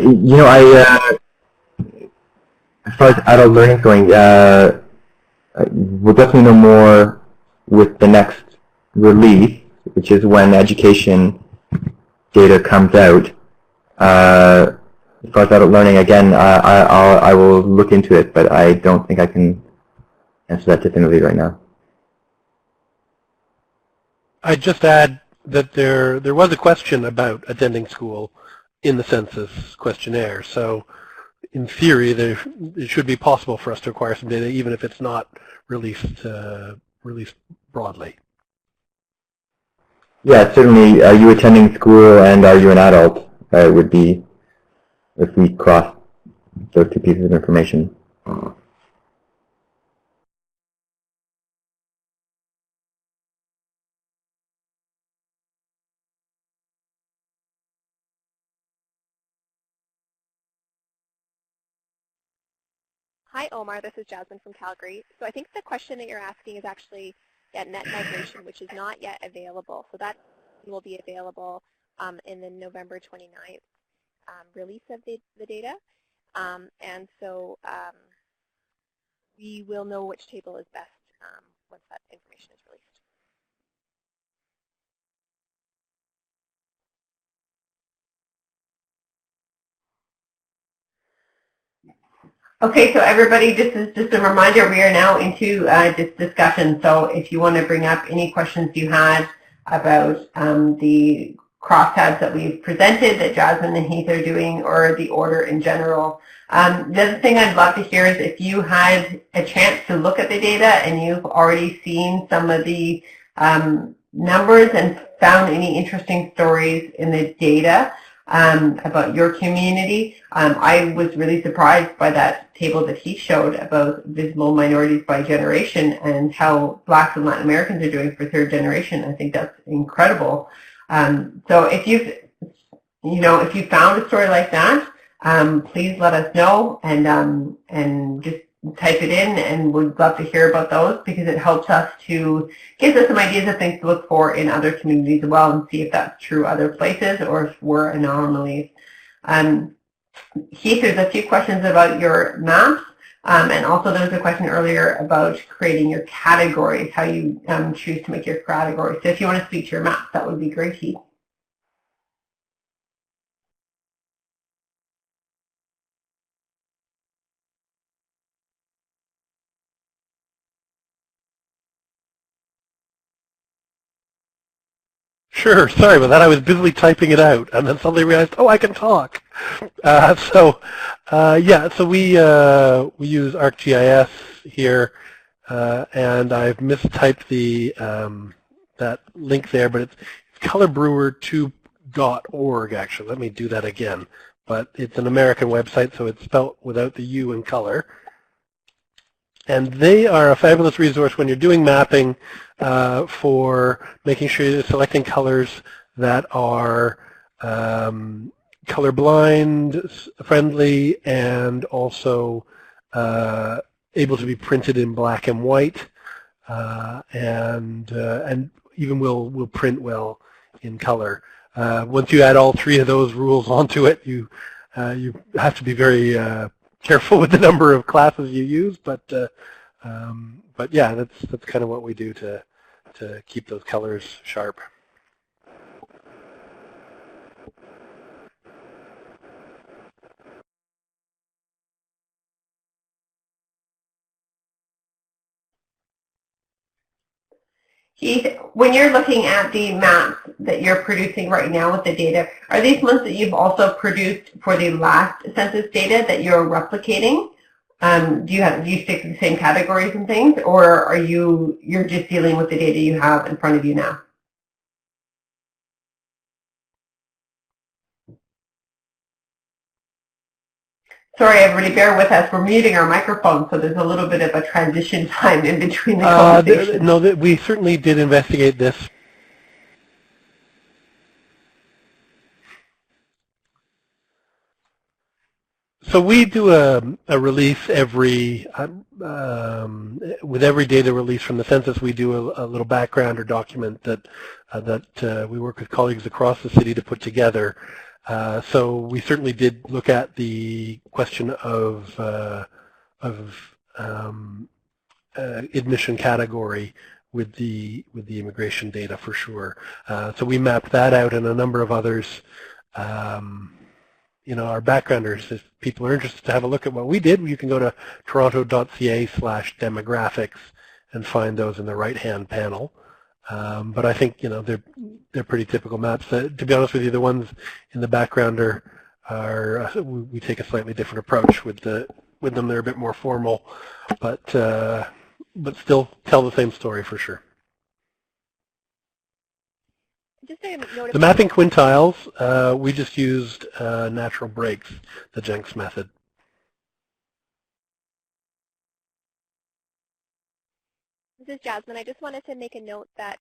You know, as far as adult learning is going, we'll definitely know more with the next release, which is when education data comes out. As far as adult learning, again, I will look into it, but I don't think I can answer that definitively right now. I'd just add that there was a question about attending school in the census questionnaire. So in theory, it should be possible for us to acquire some data, even if it's not released broadly. Yeah, certainly. Are you attending school and are you an adult? It would be if we cross those two pieces of information. Hi, Omar. This is Jasmine from Calgary. So I think the question that you're asking is actually net migration, which is not yet available. So that will be available in the November 29th release of the data. And so we will know which table is best once that information is released. Okay, so everybody, this is just a reminder, we are now into this discussion. So if you want to bring up any questions you had about the crosstabs that we've presented that Jasmine and Heath are doing, or the order in general. The other thing I'd love to hear is if you had a chance to look at the data and you've already seen some of the numbers and found any interesting stories in the data about your community. I was really surprised by that table that he showed about visible minorities by generation and how Blacks and Latin Americans are doing for third generation. I think that's incredible. So if if you found a story like that, please let us know and just type it in, and we'd love to hear about those because it helps us to gives us some ideas of things to look for in other communities as well and see if that's true other places or if we're anomalies. Heath, there's a few questions about your maps, and also there was a question earlier about creating your categories, how you choose to make your categories. So if you want to speak to your maps, that would be great, Heath. Sure, sorry about that. I was busily typing it out, and then suddenly realized, oh, I can talk. Yeah, so we use ArcGIS here, and I've mistyped the that link there, but it's colorbrewer2.org actually. Let me do that again. But it's an American website, so it's spelled without the U in color. And they are a fabulous resource when you're doing mapping for making sure you're selecting colors that are colorblind friendly and also able to be printed in black and white, and even will print well in color. Once you add all three of those rules onto it, you have to be very careful with the number of classes you use, but yeah, that's kind of what we do to keep those colors sharp. Heath, when you're looking at the maps that you're producing right now with the data, are these ones that you've also produced for the last census data that you're replicating? Do you stick to the same categories and things, or are you're just dealing with the data you have in front of you now? Sorry, everybody, bear with us. We're muting our microphones, so there's a little bit of a transition time in between the conversations. No, we certainly did investigate this. So we do a release every, with every data release from the census, we do a little background or document that we work with colleagues across the city to put together. So we certainly did look at the question of admission category with the immigration data for sure. So we mapped that out and a number of others. Our backgrounders, if people are interested to have a look at what we did, you can go to toronto.ca/demographics and find those in the right-hand panel. But I think they're pretty typical maps. To be honest with you, the ones in the background are we take a slightly different approach with them. They're a bit more formal, but still tell the same story for sure. The mapping quintiles, we just used natural breaks, the Jenks method. This is Jasmine. I just wanted to make a note that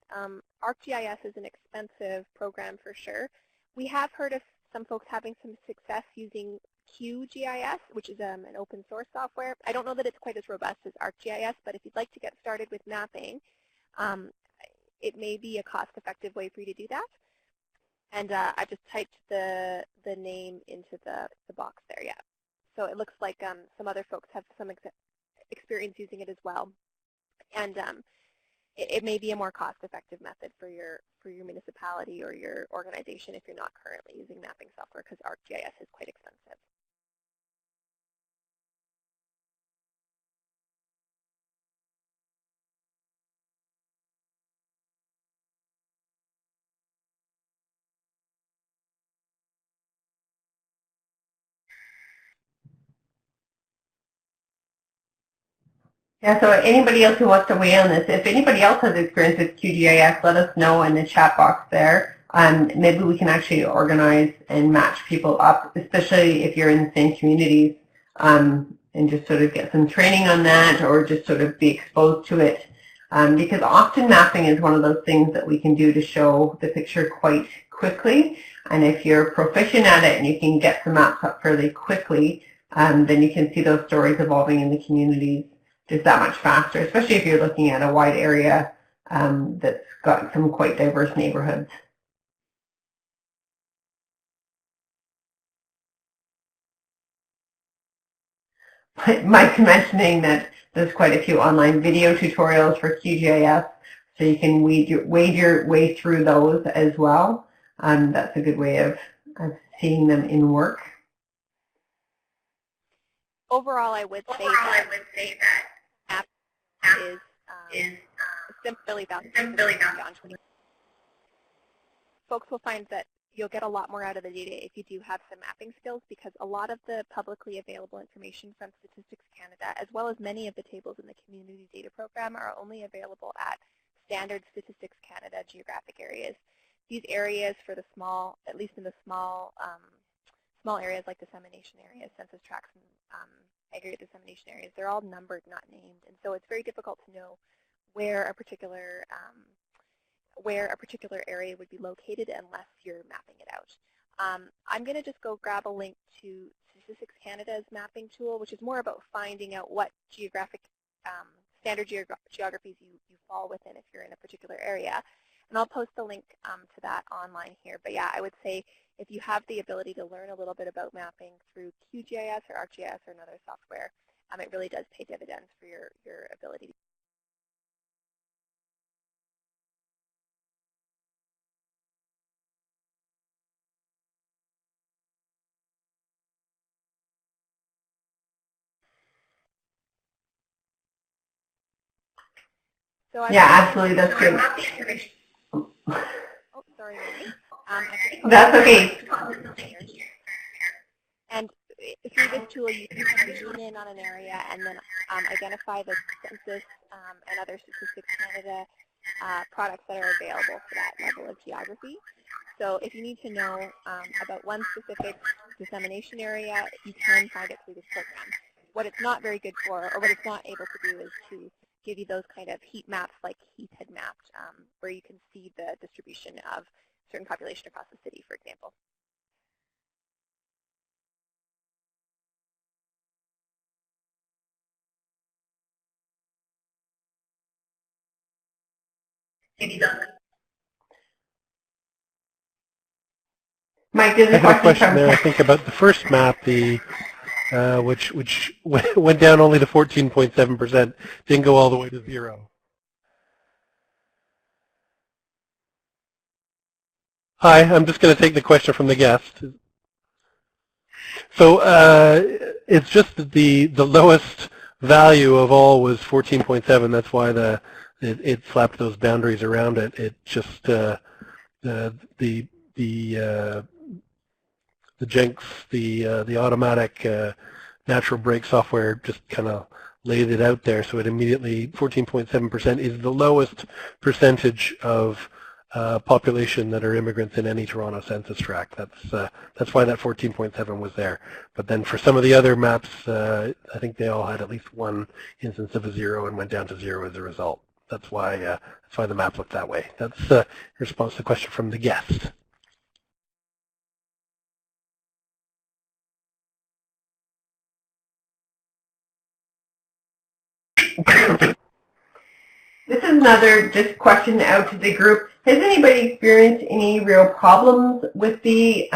ArcGIS is an expensive program for sure. We have heard of some folks having some success using QGIS, which is an open source software. I don't know that it's quite as robust as ArcGIS, but if you'd like to get started with mapping, it may be a cost-effective way for you to do that. And I just typed the name into the box there, yeah. So it looks like some other folks have some experience using it as well. And it may be a more cost-effective method for your municipality or your organization if you're not currently using mapping software, because ArcGIS is quite expensive. Yeah, so anybody else who wants to weigh on this, if anybody else has experience with QGIS, let us know in the chat box there. Maybe we can actually organize and match people up, especially if you're in the same communities, and just sort of get some training on that or just sort of be exposed to it. Because often mapping is one of those things that we can do to show the picture quite quickly. And if you're proficient at it and you can get the maps up fairly quickly, then you can see those stories evolving in the communities just that much faster, especially if you're looking at a wide area that's got some quite diverse neighborhoods. Mike's mentioning that there's quite a few online video tutorials for QGIS, so you can wade your way through those as well. That's a good way of seeing them in work. Overall, I would say that app is simply beyond 20. Folks will find that you'll get a lot more out of the data if you do have some mapping skills, because a lot of the publicly available information from Statistics Canada, as well as many of the tables in the Community Data Program, are only available at standard Statistics Canada geographic areas. These areas for the small, at least in the small areas like dissemination areas, census tracts, and aggregate dissemination areas, they're all numbered, not named, and so it's very difficult to know where a particular area would be located unless you're mapping it out. I'm going to just go grab a link to Statistics Canada's mapping tool, which is more about finding out what geographic standard geographies you fall within if you're in a particular area. And I'll post the link to that online here. But yeah, I would say if you have the ability to learn a little bit about mapping through QGIS or ArcGIS or another software, it really does pay dividends for your ability to. So yeah, absolutely, that's great. Oh, sorry, that's okay. And through this tool, you can kind of zoom in on an area and then identify the census and other Statistics Canada products that are available for that level of geography. So if you need to know about one specific dissemination area, you can find it through this program. What it's not very good for, or what it's not able to do, is to give you those kind of heat maps like Heath had mapped, where you can see the distribution of certain population across the city, for example. Mike, there's I have a question there, I think, about the first map, which went down only to 14.7%, didn't go all the way to 0. Hi, I'm just going to take the question from the guest. So it's just that the lowest value of all was 14.7. That's why it slapped those boundaries around it. It just the Jenks, the automatic natural break software just kind of laid it out there. So it immediately 14.7% is the lowest percentage of population that are immigrants in any Toronto census tract. That's why that 14.7 was there. But then for some of the other maps, I think they all had at least one instance of a 0 and went down to 0 as a result. That's why the map looked that way. That's a response to the question from the guest. This is another just question out to the group. Has anybody experienced any real problems with the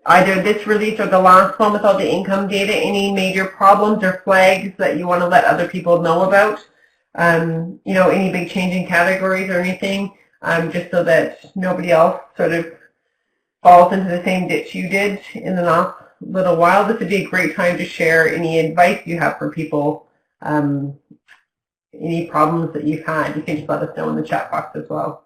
either this release or the last one with all the income data? Any major problems or flags that you want to let other people know about? You know, any big change in categories or anything, just so that nobody else sort of falls into the same ditch you did in the last little while. This would be a great time to share any advice you have for people. Any problems that you've had, you can just let us know in the chat box as well.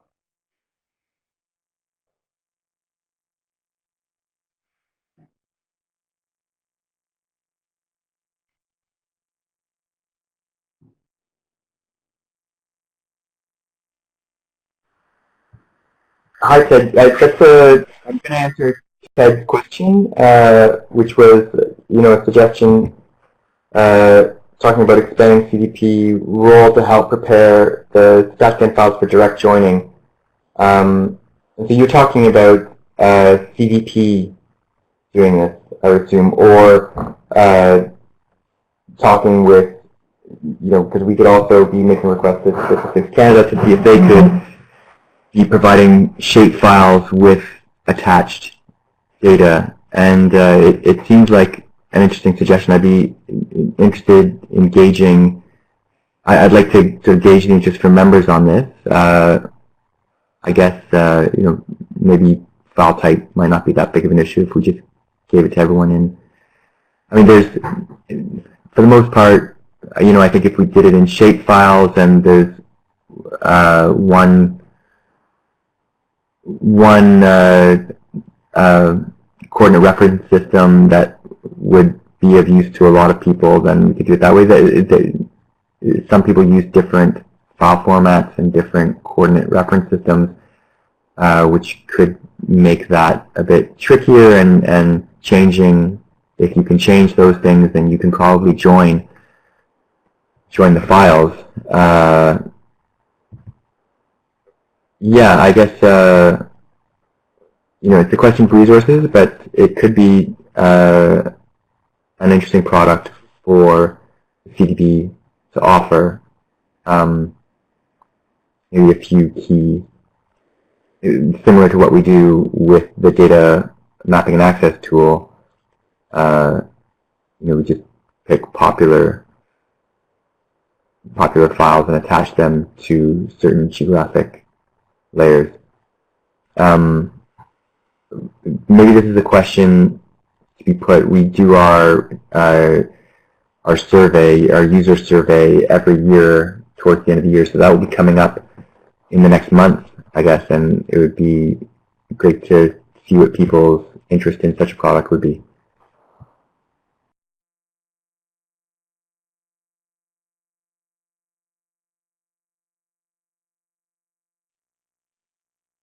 Hi, Ted. I'm going to answer Ted's question, which was, a suggestion talking about expanding CDP role to help prepare the StatCan files for direct joining. So you're talking about CDP doing this, I would assume, or talking with, because we could also be making requests to Statistics Canada to see if they could be providing shape files with attached data. And it seems like an interesting suggestion. I'd be interested in gauging, I'd like to gauge the interest from members on this. I guess, maybe file type might not be that big of an issue if we just gave it to everyone in. I mean, for the most part, I think if we did it in shape files and there's one coordinate reference system that would be of use to a lot of people, then we could do it that way. Some people use different file formats and different coordinate reference systems, which could make that a bit trickier, and changing, if you can change those things, then you can probably join the files. Yeah, I guess, it's a question for resources, but it could be an interesting product for CDP to offer. Maybe a few key, similar to what we do with the data mapping and access tool. We just pick popular files and attach them to certain geographic layers. Maybe this is a question to be put. We do our survey, our user survey, every year towards the end of the year, so that will be coming up in the next month, I guess, and it would be great to see what people's interest in such a product would be.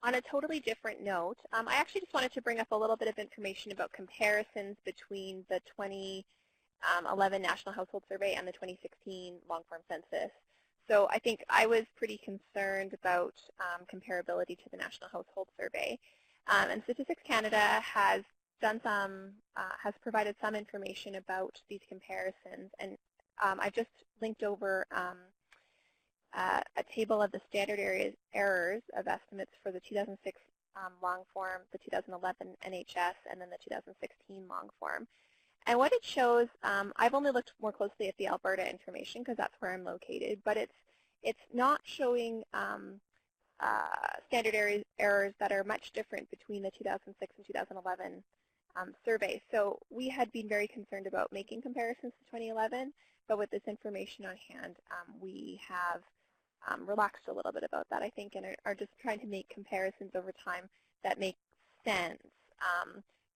On a totally different note, I actually just wanted to bring up a little bit of information about comparisons between the 2011 National Household Survey and the 2016 long-form census. So I think I was pretty concerned about comparability to the National Household Survey. And Statistics Canada has done has provided some information about these comparisons. And I've just linked over a table of the standard errors of estimates for the 2006 long form, the 2011 NHS, and then the 2016 long form. And what it shows, I've only looked more closely at the Alberta information because that's where I'm located, but it's not showing standard errors that are much different between the 2006 and 2011 survey. So we had been very concerned about making comparisons to 2011, but with this information on hand, we have relaxed a little bit about that, I think, and are just trying to make comparisons over time that make sense,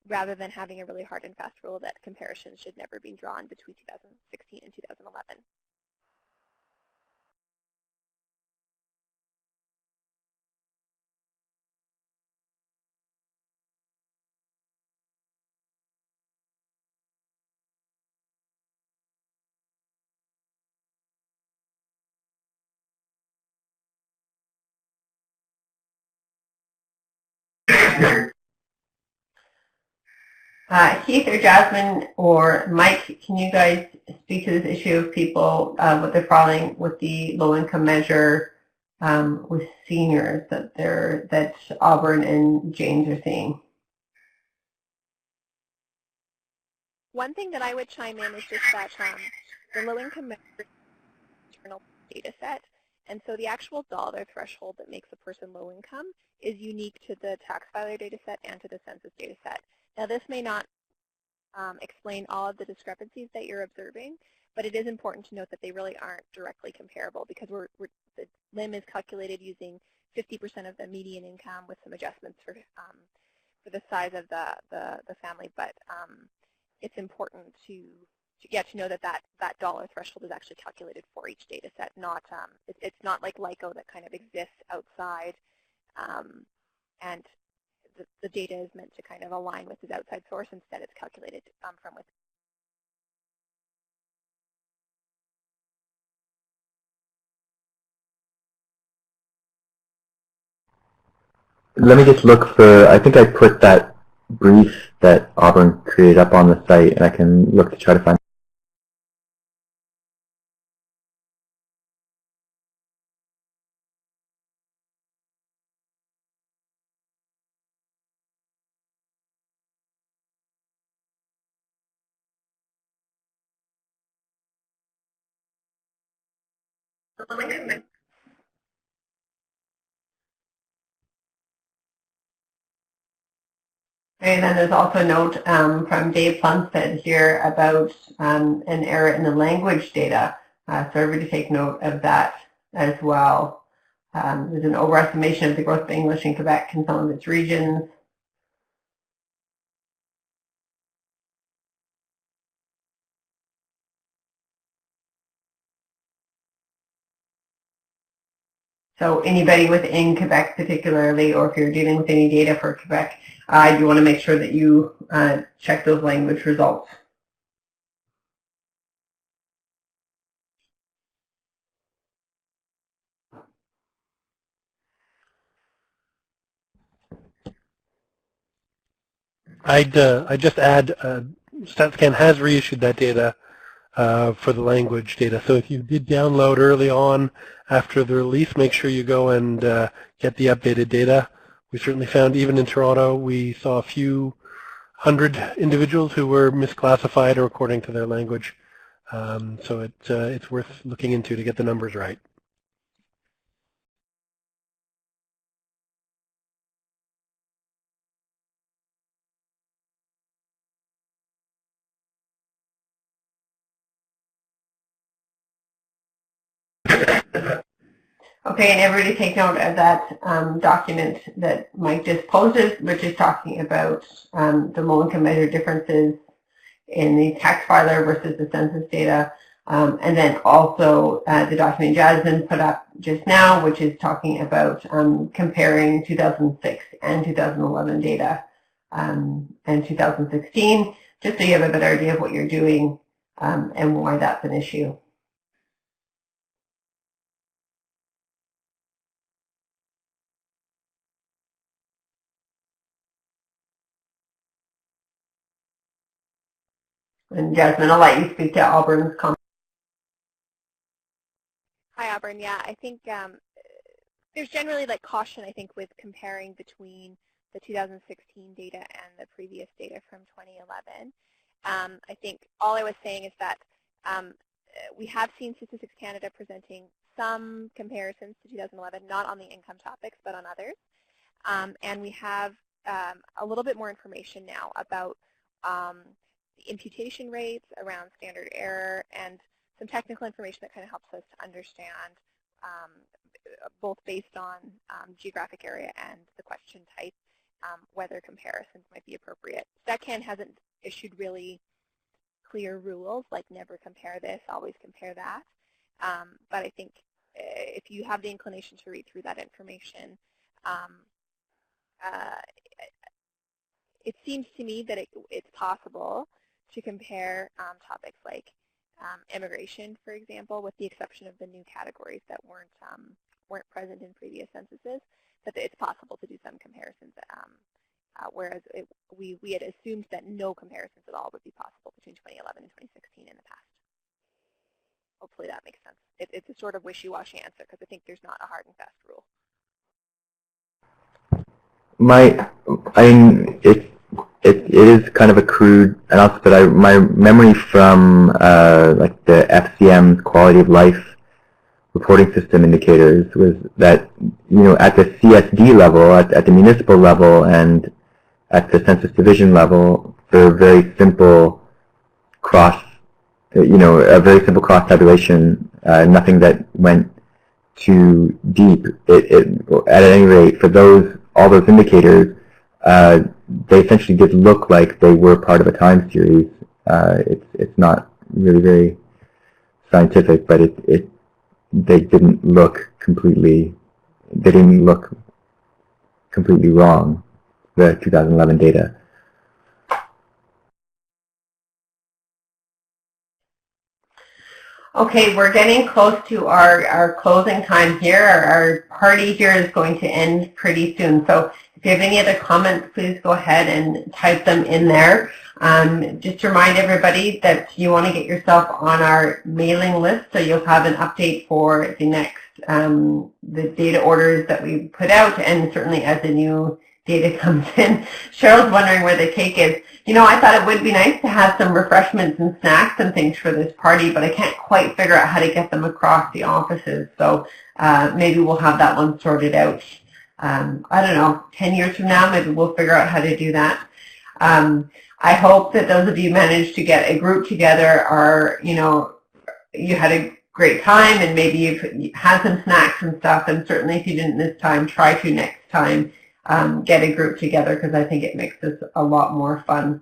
rather than having a really hard and fast rule that comparisons should never be drawn between 2016 and 2011. Heath or Jasmine or Mike, can you guys speak to this issue of people, what they're filing with the low-income measure with seniors that Auburn and James are seeing? One thing that I would chime in is just that the low-income measure is an internal data set, and so the actual dollar threshold that makes a person low income is unique to the tax filer data set and to the census data set. Now, this may not explain all of the discrepancies that you're observing, but it is important to note that they really aren't directly comparable because the LIM is calculated using 50% of the median income with some adjustments for the size of the family, but it's important to know that dollar threshold is actually calculated for each data set. Not it's not like LICO that kind of exists outside, and the data is meant to kind of align with its outside source. Instead, it's calculated from within. Let me just look for, I think I put that brief that Auburn created up on the site, and I can look to try to find. And then there's also a note from Dave Plumstead here about an error in the language data. So everybody take note of that as well. There's an overestimation of the growth of English in Quebec in some of its regions. So anybody within Quebec particularly, or if you're dealing with any data for Quebec, you want to make sure that you check those language results. I'd just add, StatScan has reissued that data for the language data. So if you did download early on after the release, make sure you go and get the updated data. We certainly found, even in Toronto, we saw a few hundred individuals who were misclassified or according to their language. So it's worth looking into to get the numbers right. Okay, and everybody take note of that document that Mike just posted, which is talking about the low-income measure differences in the tax filer versus the census data. And then also the document Jasmine put up just now, which is talking about comparing 2006 and 2011 data and 2016, just so you have a better idea of what you're doing and why that's an issue. And Jasmine, I'll let you speak to Auburn's comment. Hi, Auburn. Yeah, I think there's generally like caution, I think, with comparing between the 2016 data and the previous data from 2011. I think all I was saying is that we have seen Statistics Canada presenting some comparisons to 2011, not on the income topics, but on others. And we have a little bit more information now about the imputation rates around standard error and some technical information that kind of helps us to understand both based on geographic area and the question type, whether comparisons might be appropriate. StatCan hasn't issued really clear rules like never compare this, always compare that. But I think if you have the inclination to read through that information, it seems to me that it's possible to compare topics like immigration, for example, with the exception of the new categories that weren't present in previous censuses, that it's possible to do some comparisons whereas we had assumed that no comparisons at all would be possible between 2011 and 2016 in the past. Hopefully that makes sense. It's a sort of wishy-washy answer because I think there's not a hard and fast rule. It is kind of a crude analysis, but my memory from like the FCM's quality of life reporting system indicators was that, you know, at the CSD level, at the municipal level, and at the census division level, for very simple cross, you know, a very simple cross tabulation, nothing that went too deep. At any rate, for all those indicators, they essentially did look like they were part of a time series. It's not really very scientific, but they didn't look completely wrong, the 2011 data. Okay, we're getting close to our closing time here. Our party here is going to end pretty soon. So if you have any other comments, please go ahead and type them in there. Just to remind everybody that you want to get yourself on our mailing list so you'll have an update for the next, the data orders that we put out, and certainly as the new data comes in. Cheryl's wondering where the cake is. You know, I thought it would be nice to have some refreshments and snacks and things for this party, but I can't quite figure out how to get them across the offices. So maybe we'll have that one sorted out. I don't know, 10 years from now, maybe we'll figure out how to do that. I hope that those of you managed to get a group together are, you know, you had a great time and maybe you've had some snacks and stuff, and certainly if you didn't this time, try to next time. Get a group together, because I think it makes this a lot more fun.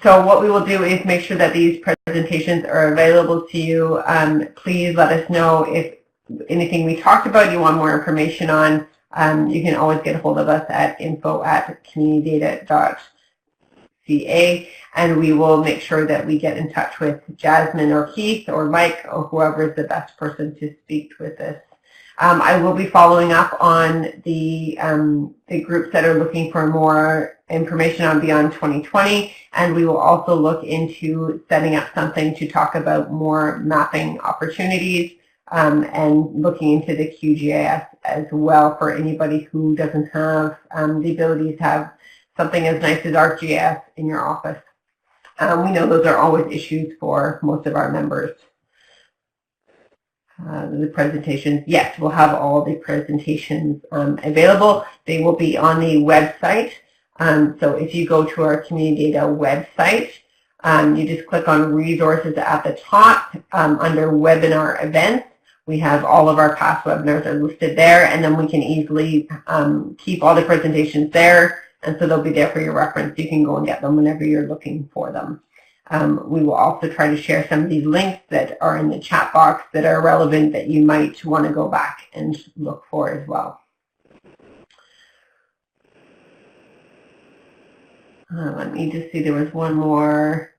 So what we will do is make sure that these presentations are available to you. Please let us know if anything we talked about you want more information on. You can always get a hold of us at info@communitydata.ca, and we will make sure that we get in touch with Jasmine or Keith or Mike or whoever is the best person to speak with us. I will be following up on the groups that are looking for more information on Beyond 2020, and we will also look into setting up something to talk about more mapping opportunities and looking into the QGIS as well for anybody who doesn't have the ability to have something as nice as ArcGIS in your office. We know those are always issues for most of our members. The presentations, yes, we'll have all the presentations available. They will be on the website. So if you go to our Community Data website, you just click on resources at the top under webinar events. We have all of our past webinars are listed there, and then we can easily keep all the presentations there, and so they'll be there for your reference. You can go and get them whenever you're looking for them. We will also try to share some of these links that are in the chat box that are relevant that you might want to go back and look for as well. Let me just see, there was one more.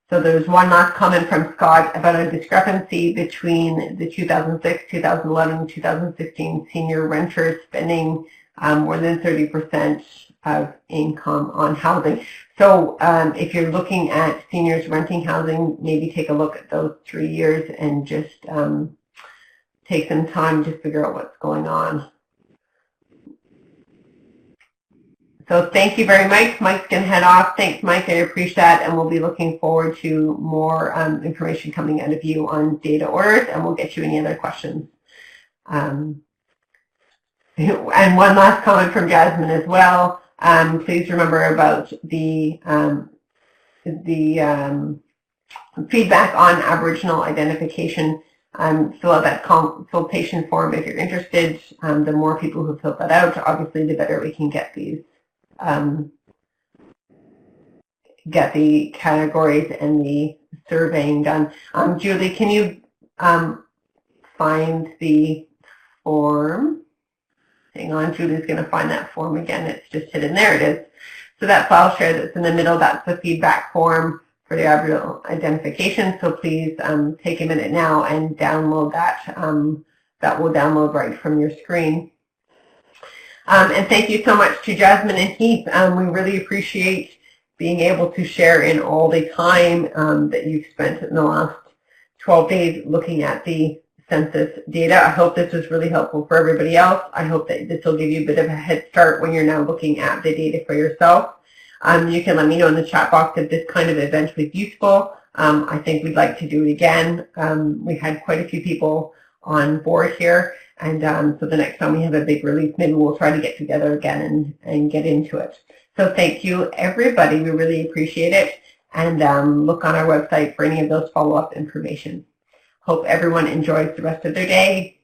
So there's one last comment from Scott about a discrepancy between the 2006, 2011, 2016 senior renters spending more than 30% of income on housing. So if you're looking at seniors renting housing, maybe take a look at those 3 years and just take some time to figure out what's going on. So thank you very much. Mike's going to head off. Thanks, Mike. I appreciate that, and we'll be looking forward to more information coming out of you on data orders, and we'll get you any other questions. And one last comment from Jasmine as well. Please remember about the feedback on Aboriginal identification. Fill out that consultation form if you're interested. The more people who fill that out, obviously, the better we can get these, get the categories and the surveying done. Julie, can you find the form? Hang on, Julie's going to find that form again. It's just hidden. There it is. So that file share that's in the middle, that's the feedback form for the Aboriginal identification. So please take a minute now and download that that will download right from your screen. And thank you so much to Jasmine and Heath. We really appreciate being able to share in all the time that you've spent in the last 12 days looking at the census data. I hope this was really helpful for everybody else. I hope that this will give you a bit of a head start when you're now looking at the data for yourself. You can let me know in the chat box if this kind of event was useful. I think we'd like to do it again. We had quite a few people on board here, and so the next time we have a big release, maybe we'll try to get together again and get into it. So thank you, everybody. We really appreciate it, and look on our website for any of those follow-up information. Hope everyone enjoys the rest of their day.